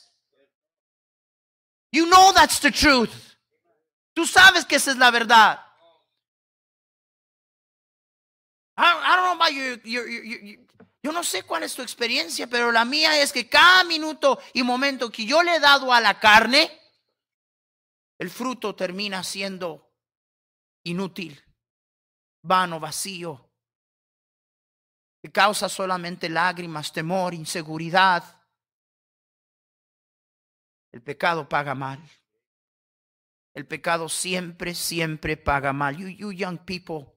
You know that's the truth. Tú sabes que esa es la verdad. I don't know about your yo no sé cuál es tu experiencia, pero la mía es que cada minuto y momento que yo le he dado a la carne, el fruto termina siendo inútil, vano, vacío, que causa solamente lágrimas, temor, inseguridad. El pecado paga mal. El pecado siempre, siempre paga mal. You young people,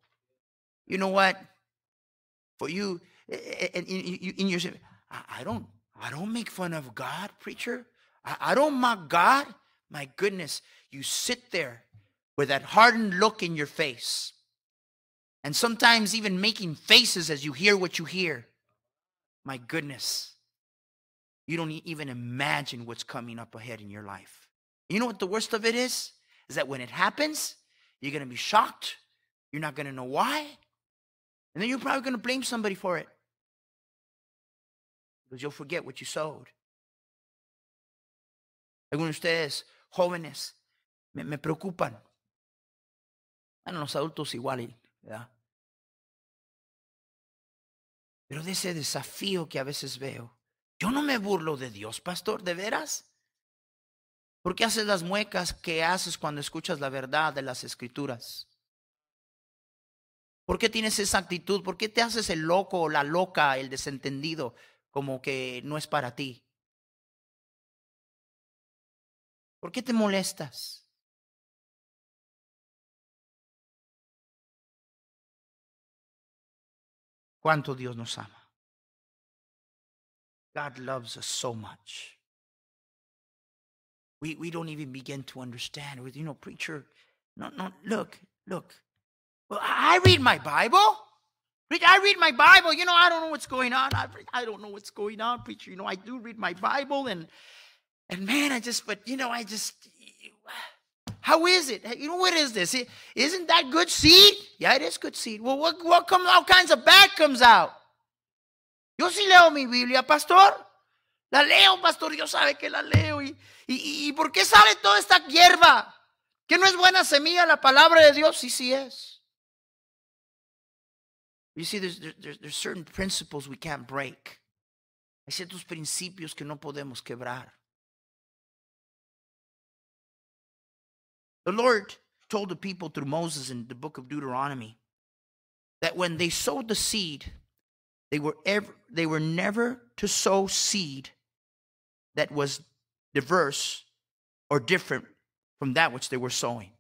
you know what? For you, in your, I don't make fun of God, preacher. I don't mock God. My goodness, you sit there with that hardened look in your face, and sometimes even making faces as you hear what you hear. My goodness, you don't even imagine what's coming up ahead in your life. You know what the worst of it is? Is that when it happens, you're going to be shocked. You're not going to know why. And then you're probably going to blame somebody for it. Because you'll forget what you sowed. Algunos de ustedes, jóvenes, me preocupan. Bueno, los adultos igual, ¿verdad? Pero de ese desafío que a veces veo, yo no me burlo de Dios, pastor, ¿de veras? ¿Por qué haces las muecas que haces cuando escuchas la verdad de las Escrituras? ¿Por qué tienes esa actitud? ¿Por qué te haces el loco o la loca, el desentendido, como que no es para ti? ¿Por qué te molestas? ¿Cuánto Dios nos ama? God loves us so much. We don't even begin to understand. You know, preacher, no, look. Well, I read my Bible. I read my Bible. You know, I don't know what's going on. I don't know what's going on, preacher. You know, I do read my Bible, and man, how is it? You know, what is this? Isn't that good seed? Yeah, it is good seed. Well, what comes? All kinds of bad comes out. Yo sí leo mi Biblia, pastor. La leo, pastor. Dios sabe que la leo. ¿Y por qué sale toda esta hierba? ¿Que no es buena semilla la palabra de Dios? Sí es. You see, there's certain principles we can't break. Hay ciertos principios que no podemos quebrar. The Lord told the people through Moses in the book of Deuteronomy that when they sowed the seed, they were never to sow seed that was diverse or different from that which they were sowing.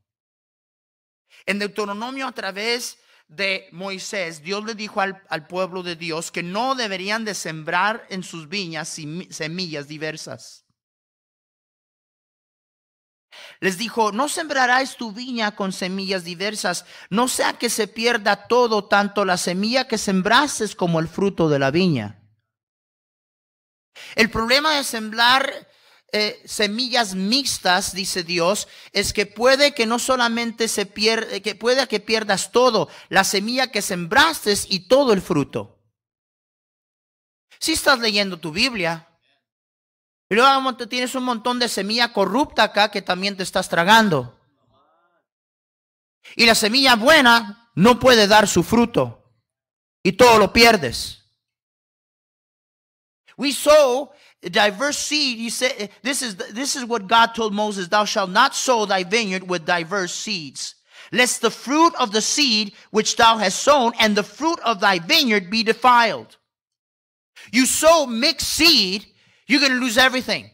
En Deuteronomio, a través de Moisés, Dios le dijo al pueblo de Dios que no deberían de sembrar en sus viñas semillas diversas. Les dijo, no sembrarás tu viña con semillas diversas, no sea que se pierda todo, tanto la semilla que sembraste como el fruto de la viña. El problema de sembrar semillas mixtas, dice Dios, es que puede que no solamente pueda que pierdas todo, la semilla que sembraste y todo el fruto. Si estás leyendo tu Biblia, y luego tienes un montón de semilla corrupta acá que también te estás tragando. Y la semilla buena no puede dar su fruto. Y todo lo pierdes. We sow diverse seed. He said, this is what God told Moses. Thou shalt not sow thy vineyard with diverse seeds, lest the fruit of the seed which thou hast sown and the fruit of thy vineyard be defiled. You sow mixed seed, you're going to lose everything.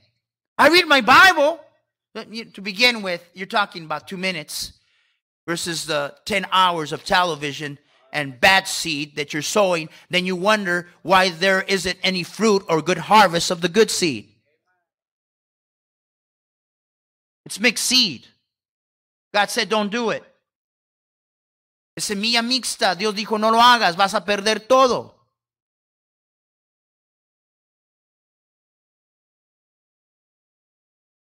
I read my Bible. To begin with, you're talking about 2 minutes versus the 10 hours of television and bad seed that you're sowing. Then you wonder why there isn't any fruit or good harvest of the good seed. It's mixed seed. God said, don't do it. Es semilla mixta. Dios dijo, no lo hagas, vas a perder todo.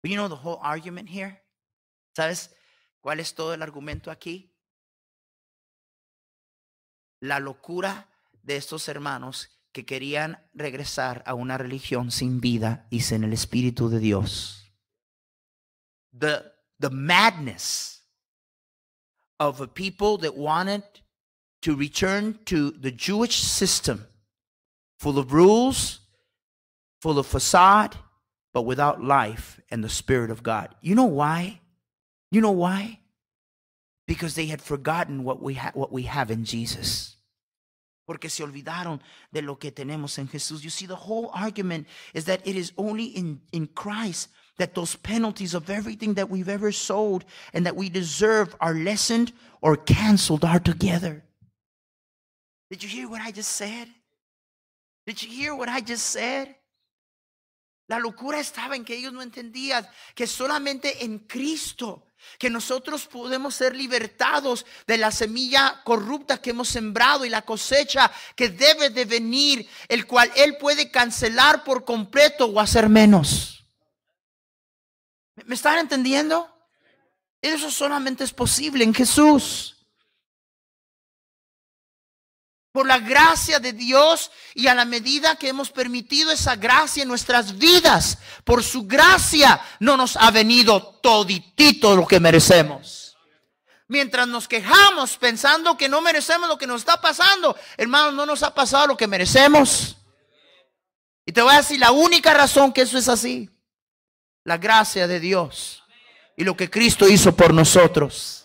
But you know the whole argument here? ¿Sabes cuál es todo el argumento aquí? la locura de estos hermanos que querían regresar a una religión sin vida y sin el Espíritu de Dios. The madness of a people that wanted to return to the Jewish system, full of rules, full of facade, but without life and the Spirit of God. You know why? You know why? Because they had forgotten what we have in Jesus. Porque se olvidaron de lo que tenemos en Jesús. You see, the whole argument is that it is only in Christ that those penalties of everything that we've ever sold and that we deserve are lessened or canceled altogether. Did you hear what I just said? Did you hear what I just said? La locura estaba en que ellos no entendían que solamente en Cristo que nosotros podemos ser libertados de la semilla corrupta que hemos sembrado y la cosecha que debe de venir, el cual Él puede cancelar por completo o hacer menos. ¿Me están entendiendo? Eso solamente es posible en Jesús. Por la gracia de Dios y a la medida que hemos permitido esa gracia en nuestras vidas, por su gracia no nos ha venido toditito lo que merecemos. Mientras nos quejamos pensando que no merecemos lo que nos está pasando, hermanos, no nos ha pasado lo que merecemos. Y te voy a decir la única razón que eso es así: la gracia de Dios y lo que Cristo hizo por nosotros.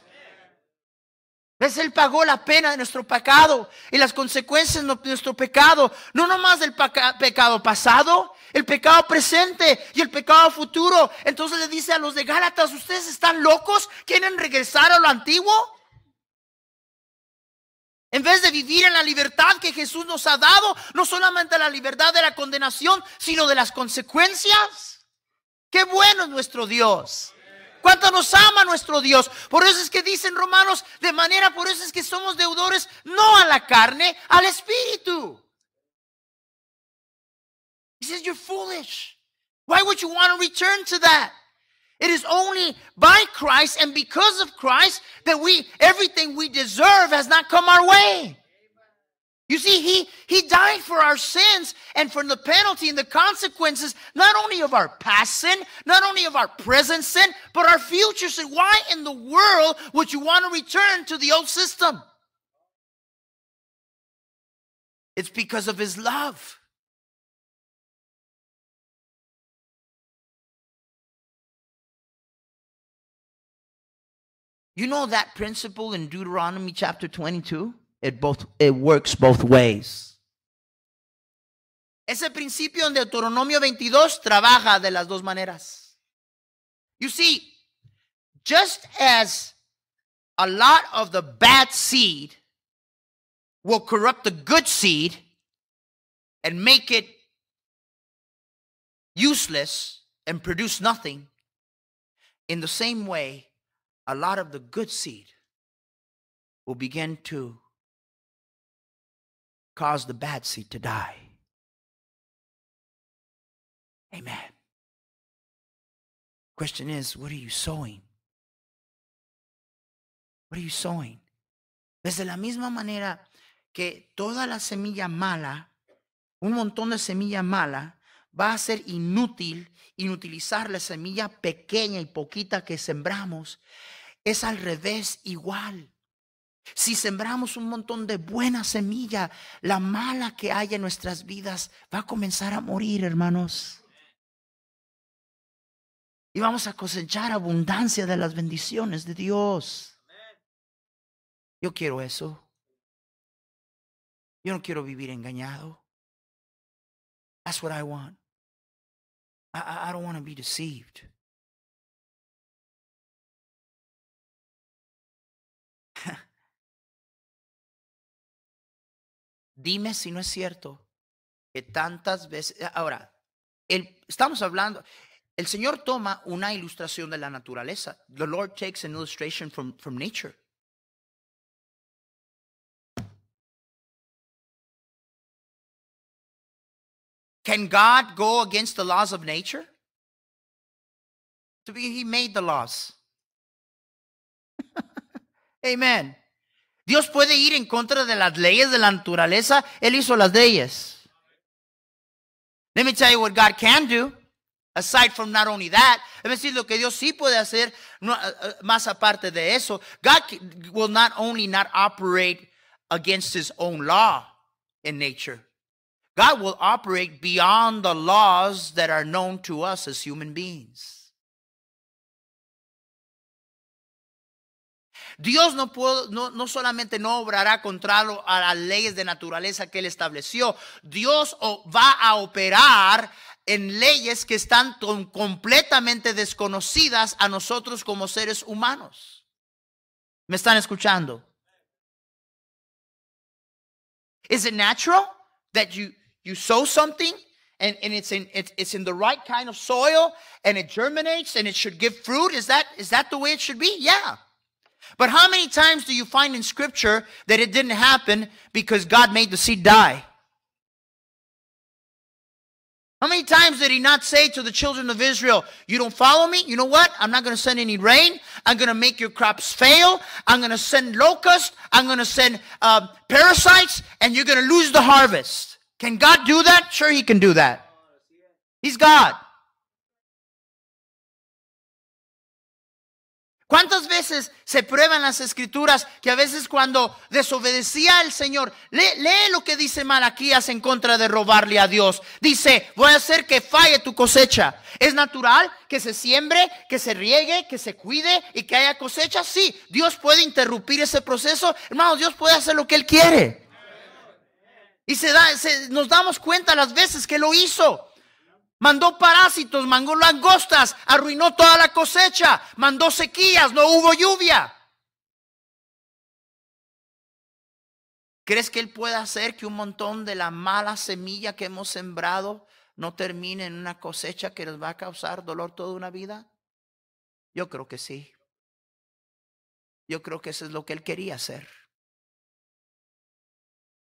¿Ves? Él pagó la pena de nuestro pecado y las consecuencias de nuestro pecado, no nomás del pecado pasado, el pecado presente y el pecado futuro. Entonces le dice a los de Gálatas: ¿ustedes están locos? ¿Quieren regresar a lo antiguo? En vez de vivir en la libertad que Jesús nos ha dado, no solamente la libertad de la condenación, sino de las consecuencias. ¡Qué bueno es nuestro Dios! ¿Cuánto nos ama nuestro Dios? Por eso es que dicen Romanos, por eso es que somos deudores no a la carne, al Espíritu. He says, you're foolish. Why would you want to return to that? It is only by Christ and because of Christ that everything we deserve has not come our way. You see, he died for our sins and for the penalty and the consequences, not only of our past sin, not only of our present sin, but our future sin. Why in the world would you want to return to the old system? It's because of His love. You know that principle in Deuteronomy chapter 22? It works both ways. Ese principio en Deuteronomio 22 trabaja de las dos maneras. You see, just as a lot of the bad seed will corrupt the good seed and make it useless and produce nothing, in the same way, a lot of the good seed will begin to cause the bad seed to die. Amen. Question is, what are you sowing? What are you sowing? Desde la misma manera que toda la semilla mala, un montón de semilla mala, va a ser inutilizar la semilla pequeña y poquita que sembramos, es al revés igual. Si sembramos un montón de buena semilla, la mala que hay en nuestras vidas va a comenzar a morir, hermanos. Y vamos a cosechar abundancia de las bendiciones de Dios. Yo quiero eso. Yo no quiero vivir engañado. That's what I want. I don't want to be deceived. Dime si no es cierto que tantas veces... Ahora, estamos hablando... El Señor toma una ilustración de la naturaleza. The Lord takes an illustration from nature. Can God go against the laws of nature? He made the laws. Amen. Dios puede ir en contra de las leyes de la naturaleza. Él hizo las leyes. Let me tell you what God can do. Aside from not only that, es decir, lo que Dios sí puede hacer, más aparte de eso, God will not only not operate against his own law in nature. God will operate beyond the laws that are known to us as human beings. Dios no solamente no obrará contra a las leyes de naturaleza que Él estableció. Dios va a operar en leyes que están completamente desconocidas a nosotros como seres humanos. ¿Me están escuchando? Is it natural that you sow something and it's in the right kind of soil and it germinates and it should give fruit? Is that the way it should be? Yeah. But how many times do you find in Scripture that it didn't happen because God made the seed die? How many times did he not say to the children of Israel, you don't follow me? You know what? I'm not going to send any rain. I'm going to make your crops fail. I'm going to send locusts. I'm going to send parasites. And you're going to lose the harvest. Can God do that? Sure, he can do that. He's God. ¿Cuántas veces se prueban las escrituras que a veces cuando desobedecía al Señor, lee lo que dice Malaquías en contra de robarle a Dios? Dice, voy a hacer que falle tu cosecha. ¿Es natural que se siembre, que se riegue, que se cuide y que haya cosecha? Sí, Dios puede interrumpir ese proceso. Hermanos, Dios puede hacer lo que Él quiere. Y nos damos cuenta las veces que lo hizo. Mandó parásitos, mandó langostas, arruinó toda la cosecha, mandó sequías, no hubo lluvia. ¿Crees que Él puede hacer que un montón de la mala semilla que hemos sembrado no termine en una cosecha que nos va a causar dolor toda una vida? Yo creo que sí. Yo creo que eso es lo que Él quería hacer.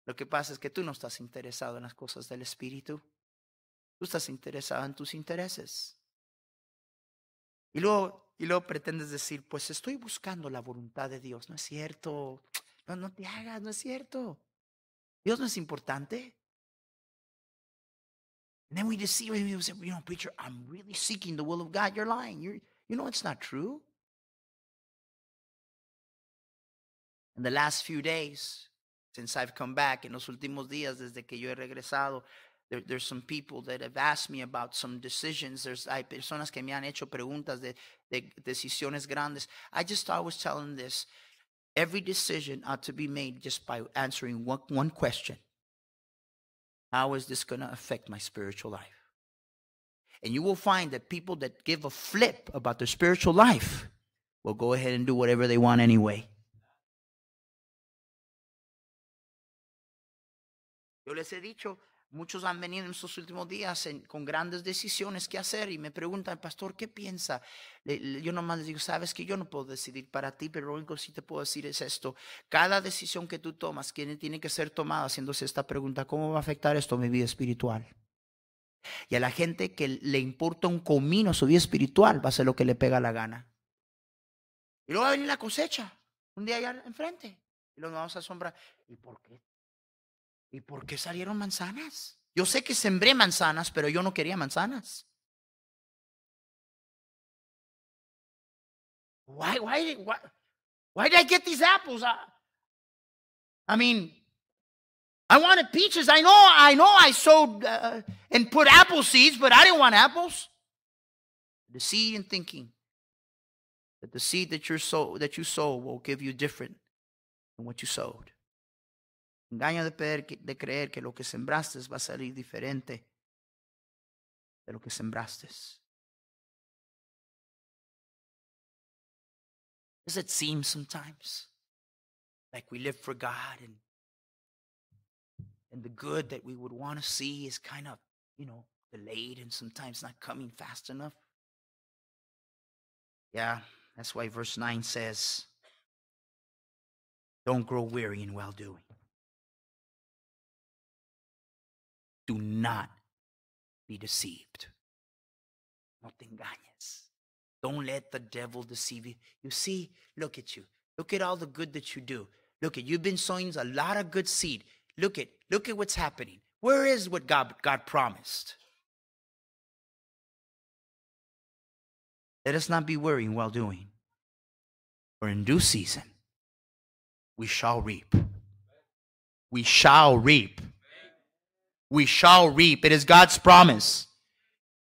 Lo que pasa es que tú no estás interesado en las cosas del Espíritu. Tú estás interesado en tus intereses. Y luego pretendes decir, pues estoy buscando la voluntad de Dios. No es cierto. No te hagas, no es cierto. Dios no es importante. And then we deceive him. We say, preacher, I'm really seeking the will of God. You're lying. You know it's not true. In the last few days, since I've come back, en los últimos días desde que yo he regresado, there's some people that have asked me about some decisions. Hay personas que me han hecho preguntas de decisiones grandes. I was telling this. Every decision ought to be made just by answering one question. How is this going to affect my spiritual life? And you will find that people that give a flip about their spiritual life will go ahead and do whatever they want anyway. Yo les he dicho, muchos han venido en estos últimos días con grandes decisiones que hacer y me preguntan, pastor, ¿qué piensa? Yo nomás les digo, sabes que yo no puedo decidir para ti, pero lo único que sí te puedo decir es esto. Cada decisión que tú tomas tiene que ser tomada haciéndose esta pregunta, ¿cómo va a afectar esto a mi vida espiritual? Y a la gente que le importa un comino su vida espiritual va a hacer lo que le pega la gana. Y luego va a venir la cosecha, un día allá enfrente, y nos vamos a asombrar. ¿Y por qué? ¿Y por qué salieron manzanas? Yo sé que sembré manzanas, pero yo no quería manzanas. Why did I get these apples? I mean, I wanted peaches. I know I sowed and put apple seeds, but I didn't want apples. The seed in thinking that the seed that you sow will give you different than what you sowed. Engaño de creer que lo que sembraste va a salir diferente de lo que sembraste. Does it seem sometimes like we live for God and the good that we would want to see is kind of, delayed and sometimes not coming fast enough? Yeah, that's why verse 9 says, don't grow weary in well-doing. Do not be deceived. No te engañes. Don't let the devil deceive you. You see, look at you. Look at all the good that you do. Look at, you've been sowing a lot of good seed. Look at what's happening. Where is what God promised? Let us not be worrying while doing. For in due season, we shall reap. We shall reap. We shall reap. It is God's promise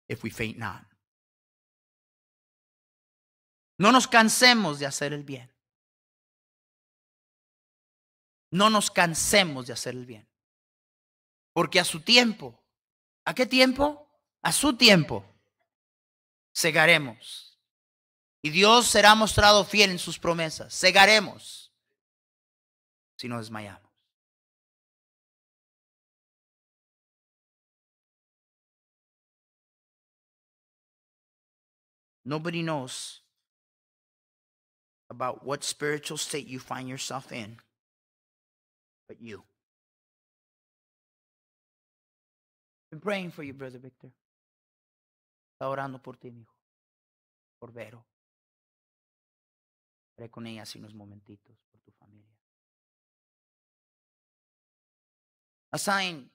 if we faint not. No nos cansemos de hacer el bien. No nos cansemos de hacer el bien. Porque a su tiempo, ¿a qué tiempo? A su tiempo, segaremos. Y Dios será mostrado fiel en sus promesas. Segaremos si no desmayamos. Nobody knows about what spiritual state you find yourself in but you. Been praying for you, Brother Victor. Está orando por ti, mi hijo. Por Vero. Oré con ella hace unos momentitos por tu familia. Assign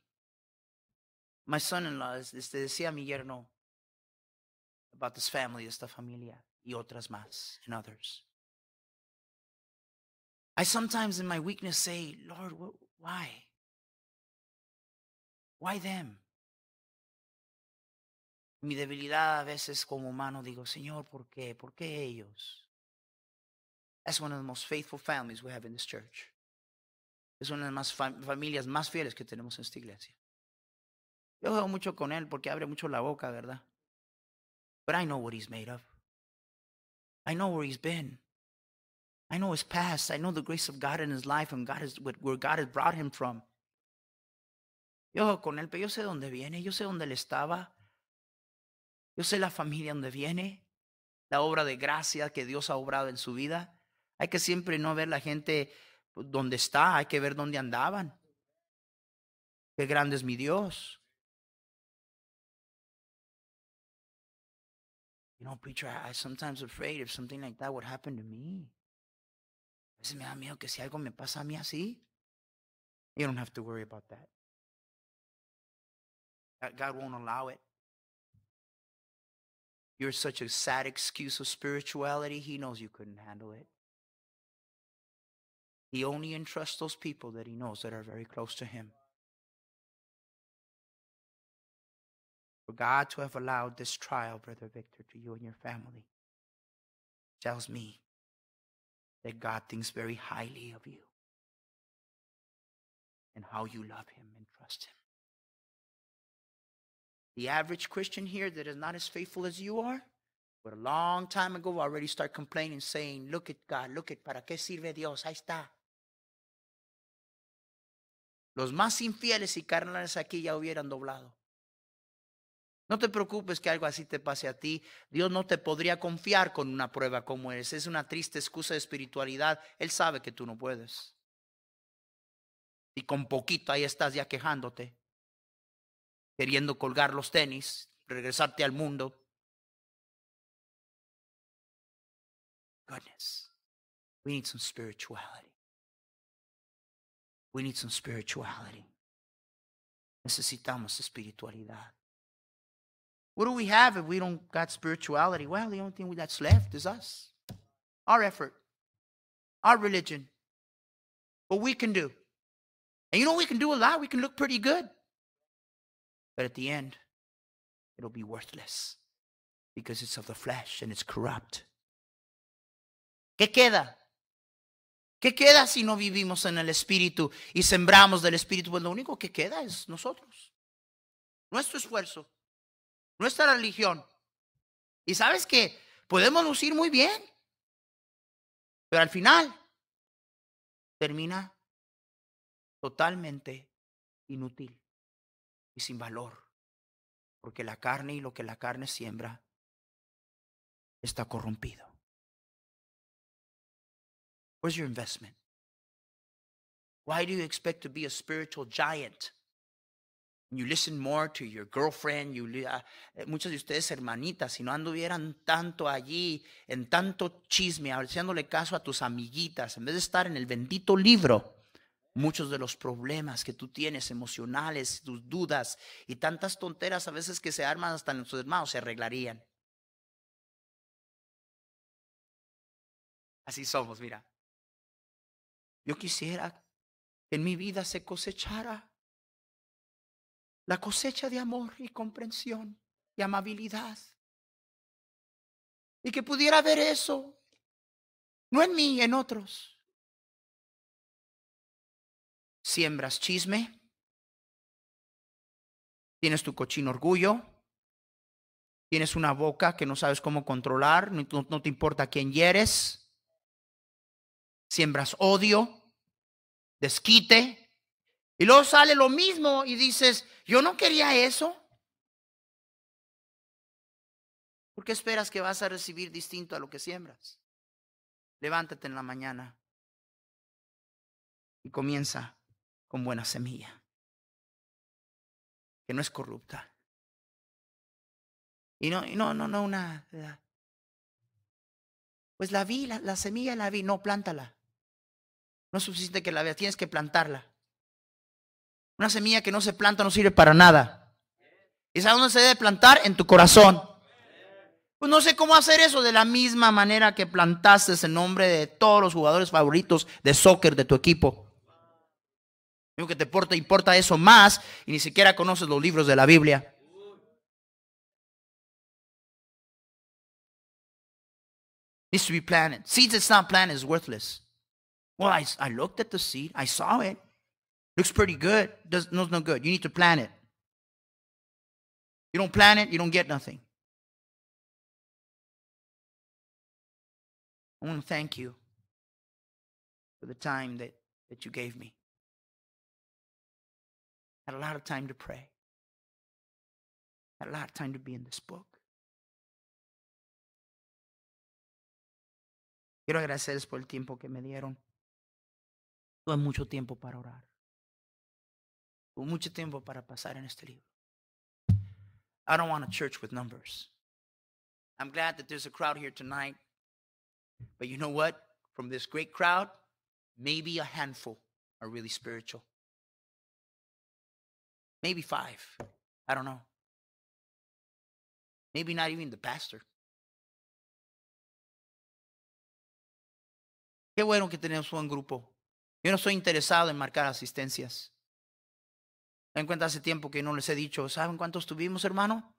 my son-in-law, decía mi yerno about this family, esta familia, y otras más, and others. I sometimes in my weakness say, Lord, why? Why them? Mi debilidad a veces como humano digo, Señor, ¿por qué? ¿Por qué ellos? That's one of the most faithful families we have in this church. Es una de las familias más fieles que tenemos en esta iglesia. Yo juego mucho con él porque abre mucho la boca, ¿verdad? But I know what he's made of. I know where he's been. I know his past. I know the grace of God in his life and where God has brought him from. Yo juego con él, pero yo sé dónde viene. Yo sé dónde él estaba. Yo sé la familia donde viene. La obra de gracia que Dios ha obrado en su vida. Hay que siempre no ver la gente donde está. Hay que ver dónde andaban. Qué grande es mi Dios. You know, preacher, I sometimes afraid if something like that would happen to me. A veces me da miedo que si algo me pasa a mí así. You don't have to worry about that. God won't allow it. You're such a sad excuse of spirituality. He knows you couldn't handle it. He only entrusts those people that he knows that are very close to him. For God to have allowed this trial, Brother Victor, to you and your family tells me that God thinks very highly of you and how you love him and trust him. The average Christian here that is not as faithful as you are, but a long time ago already start complaining, saying, look at God, look at, ¿para qué sirve Dios? Ahí está. Los más infieles y carnales aquí ya hubieran doblado. No te preocupes que algo así te pase a ti. Dios no te podría confiar con una prueba como es. Es una triste excusa de espiritualidad. Él sabe que tú no puedes. Y con poquito ahí estás ya quejándote. Queriendo colgar los tenis, regresarte al mundo. Goodness. We need some spirituality. We need some spirituality. Necesitamos espiritualidad. What do we have if we don't got spirituality? Well, the only thing that's left is us. Our effort. Our religion. What we can do. And you know we can do a lot. We can look pretty good. But at the end, it'll be worthless. Because it's of the flesh and it's corrupt. ¿Qué queda? ¿Qué queda si no vivimos en el Espíritu y sembramos del Espíritu? Pues lo único que queda es nosotros. Nuestro esfuerzo. Nuestra religión. Y sabes que podemos lucir muy bien. Pero al final termina totalmente inútil y sin valor. Porque la carne y lo que la carne siembra está corrompido. Where's your investment? Why do you expect to be a spiritual giant You listen more to your girlfriend. Muchas de ustedes, hermanitas, si no anduvieran tanto allí, en tanto chisme, haciéndole caso a tus amiguitas, en vez de estar en el bendito libro, muchos de los problemas que tú tienes emocionales, tus dudas y tantas tonteras a veces que se arman hasta en sus hermanos se arreglarían. Así somos, mira. Yo quisiera que en mi vida se cosechara la cosecha de amor y comprensión y amabilidad. Y que pudiera ver eso, no en mí, en otros. Siembras chisme, tienes tu cochino orgullo, tienes una boca que no sabes cómo controlar, no te importa quién hieres, siembras odio, desquite, y luego sale lo mismo y dices, yo no quería eso. ¿Por qué esperas que vas a recibir distinto a lo que siembras? Levántate en la mañana y comienza con buena semilla, que no es corrupta. Y no una. Pues la semilla la vi, no, plántala. No es suficiente que la veas, tienes que plantarla. Una semilla que no se planta no sirve para nada. ¿Y sabes dónde se debe plantar? En tu corazón. Pues no sé cómo hacer eso de la misma manera que plantaste el nombre de todos los jugadores favoritos de soccer de tu equipo. Digo que te importa eso más y ni siquiera conoces los libros de la Biblia. Needs to be planted. Seeds that's not planted is worthless. Well, I looked at the seed. I saw it. Looks pretty good. No good. You need to plant it. You don't plant it, you don't get nothing. I want to thank you for the time that you gave me. I had a lot of time to pray. I had a lot of time to be in this book. Quiero agradecerles por el tiempo que me dieron. Tuve mucho tiempo para orar. Tuve mucho tiempo para pasar en este libro. I don't want a church with numbers. I'm glad that there's a crowd here tonight. But you know what? From this great crowd, maybe a handful are really spiritual. Maybe 5. I don't know. Maybe not even the pastor. Qué bueno que tenemos un grupo. Yo no estoy interesado en marcar asistencias. Me en cuenta hace tiempo que no les he dicho, ¿saben cuántos tuvimos, hermano?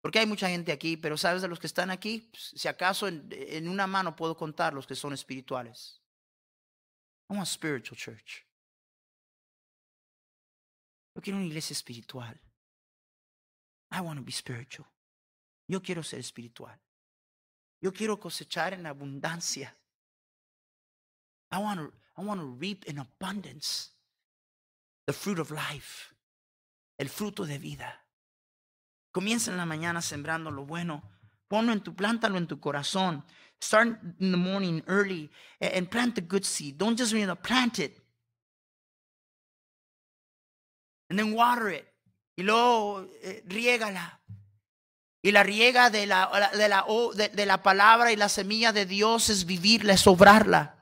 Porque hay mucha gente aquí, pero ¿sabes de los que están aquí? Si acaso en una mano puedo contar los que son espirituales. I want a spiritual church. Yo quiero una iglesia espiritual. I want to be spiritual. Yo quiero ser espiritual. Yo quiero cosechar en abundancia. I want to reap in abundance the fruit of life, el fruto de vida. Comienza en la mañana sembrando lo bueno. Plántalo en tu corazón. Start in the morning early and plant the good seed. Don't just plant it. And then water it. Y luego riégala. Y la riega de la palabra y la semilla de Dios es vivirla, es obrarla.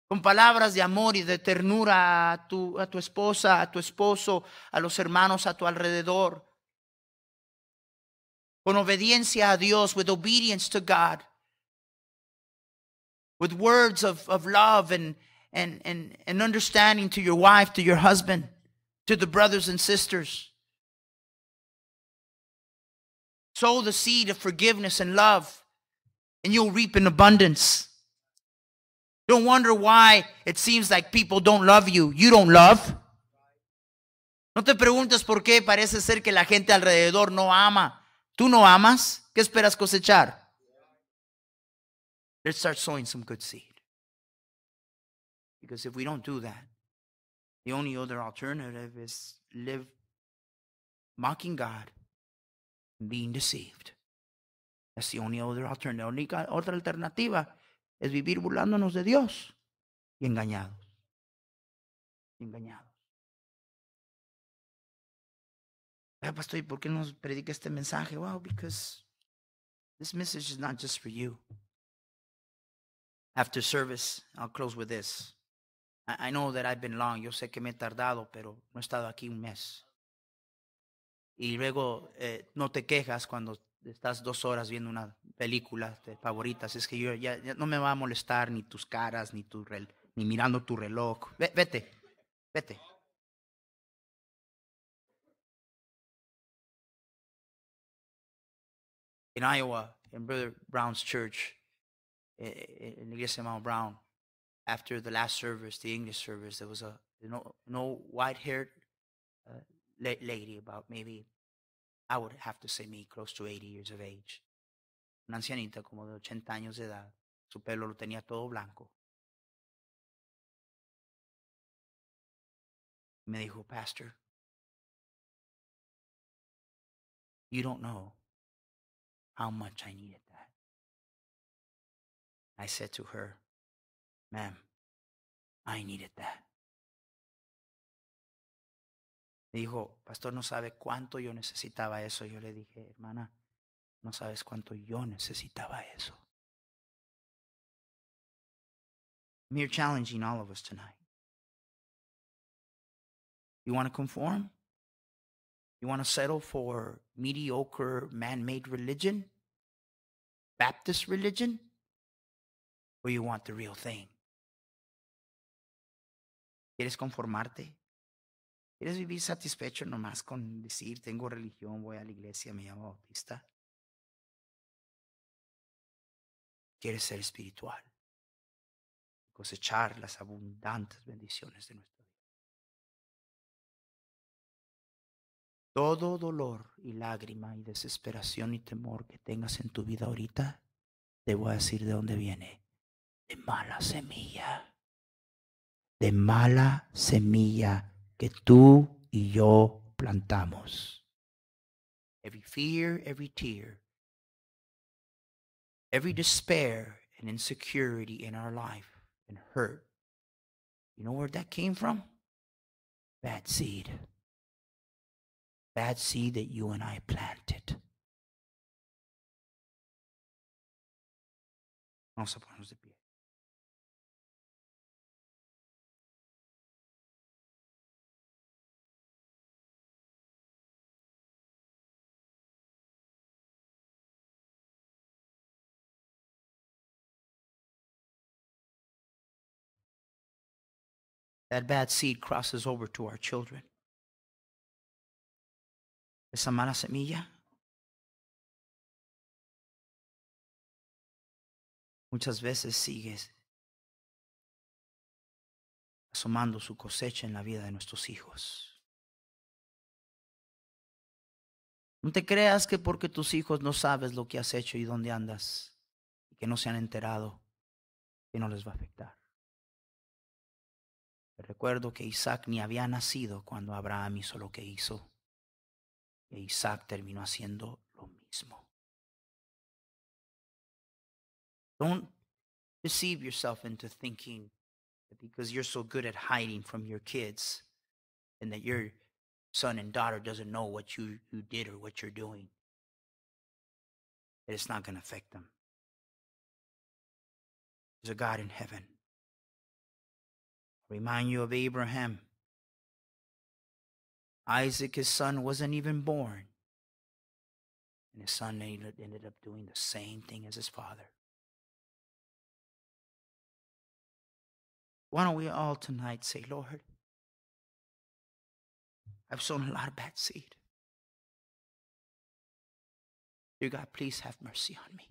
Con palabras de amor y de ternura a tu esposa, a tu esposo, a los hermanos a tu alrededor. Con obediencia a Dios, with obedience to God. With words of love and understanding to your wife, to your husband, to the brothers and sisters. Sow the seed of forgiveness and love, and you'll reap in abundance. Don't wonder why it seems like people don't love you. You don't love. No te preguntes por qué parece ser que la gente alrededor no ama. ¿Tú no amas? ¿Qué esperas cosechar? Let's start sowing some good seed. Because if we don't do that, the only other alternative is live mocking God and being deceived. That's the only other alternative. La única otra alternativa es vivir burlándonos de Dios y engañados. Engañados. Pastor, ¿y por qué nos predica este mensaje? Well, because this message is not just for you. After service, I'll close with this. I know that I've been long. Yo sé que me he tardado, pero no he estado aquí un mes. Y luego no te quejas cuando estás 2 horas viendo una película de favoritas. Es que yo ya no me va a molestar ni tus caras, ni mirando tu reloj. Vete, vete. In Iowa, in Brother Brown's church, in the iglesia Mount Brown, after the last service, the English service, there was a white-haired lady, about maybe, I would have to say me, close to 80 years of age. Una ancianita como de 80 años de edad. Su pelo lo tenía todo blanco. Me dijo, Pastor, you don't know how much I needed that. I said to her, ma'am, I needed that. Me dijo, Pastor, no sabe cuánto yo necesitaba eso. Yo le dije, hermana, no sabes cuánto yo necesitaba eso. I'm here challenging all of us tonight. You want to conform? You want to settle for mediocre man-made religion? Baptist religion? Or you want the real thing? ¿Quieres conformarte? ¿Quieres vivir satisfecho nomás con decir, tengo religión, voy a la iglesia, me llamo bautista? ¿Quieres ser espiritual? Cosechar las abundantes bendiciones de nuestro Dios. Todo dolor y lágrima y desesperación y temor que tengas en tu vida ahorita, te voy a decir de dónde viene. De mala semilla. De mala semilla que tú y yo plantamos. Every fear, every tear, every despair and insecurity in our life and hurt. You know where that came from? Bad seed. Bad seed that you and I planted. Vamos a ponernos de pie. That bad seed crosses over to our children. Esa mala semilla muchas veces sigue asomando su cosecha en la vida de nuestros hijos. No te creas que porque tus hijos no sabes lo que has hecho y dónde andas y que no se han enterado, que no les va a afectar. Te recuerdo que Isaac ni había nacido cuando Abraham hizo lo que hizo. E Isaac terminó haciendo lo mismo. Don't deceive yourself into thinking that because you're so good at hiding from your kids and that your son and daughter doesn't know what you did or what you're doing, that it's not going to affect them. There's a God in heaven. I'll remind you of Abraham. Isaac, his son, wasn't even born. And his son ended up doing the same thing as his father. Why don't we all tonight say, Lord, I've sown a lot of bad seed. Dear God, please have mercy on me.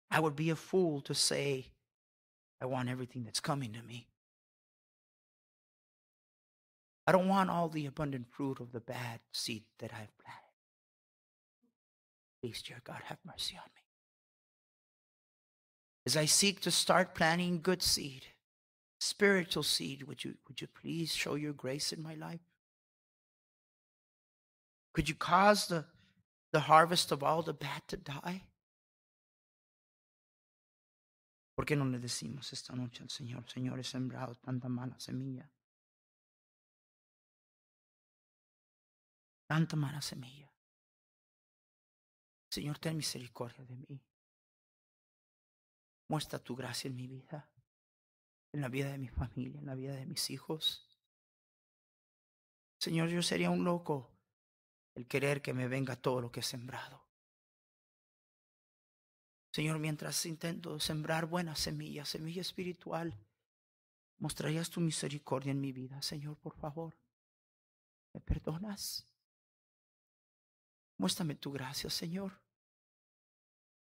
I would be a fool to say, I want everything that's coming to me. I don't want all the abundant fruit of the bad seed that I've planted. Please, dear God, have mercy on me. As I seek to start planting good seed, spiritual seed, would you please show your grace in my life? Could you cause the harvest of all the bad to die? ¿Por qué no le decimos esta noche al Señor, Señor, he sembrado tanta mala semilla? Tanta mala semilla. Señor, ten misericordia de mí. Muestra tu gracia en mi vida, en la vida de mi familia, en la vida de mis hijos. Señor, yo sería un loco el querer que me venga todo lo que he sembrado. Señor, mientras intento sembrar buena semilla, semilla espiritual, mostrarías tu misericordia en mi vida. Señor, por favor, ¿me perdonas? Muéstrame tu gracia, Señor.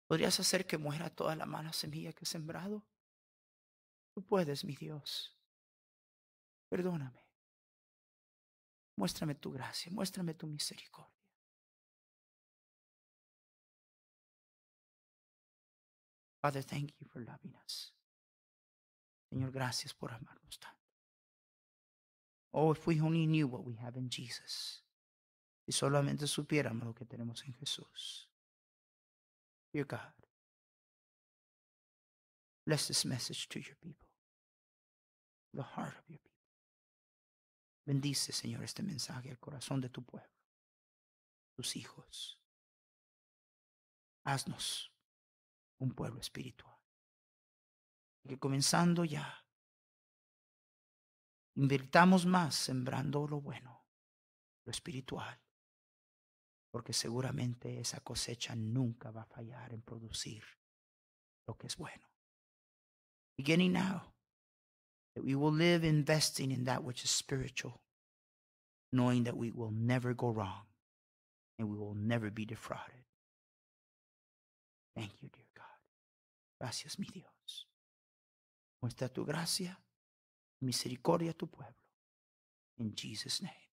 ¿Podrías hacer que muera toda la mala semilla que he sembrado? Tú puedes, mi Dios. Perdóname. Muéstrame tu gracia, muéstrame tu misericordia. Father, thank you for loving us. Señor, gracias por amarnos tanto. Oh, if we only knew what we have in Jesus. Si solamente supiéramos lo que tenemos en Jesús. Dear God, bless this message to your people, the heart of your people. Bendice, Señor, este mensaje al corazón de tu pueblo, tus hijos. Haznos un pueblo espiritual. Que comenzando ya, invirtamos más sembrando lo bueno, lo espiritual, porque seguramente esa cosecha nunca va a fallar en producir lo que es bueno. Beginning now, that we will live investing in that which is spiritual, knowing that we will never go wrong and we will never be defrauded. Thank you, dear God. Gracias, mi Dios. Muestra tu gracia, misericordia a tu pueblo. In Jesus' name.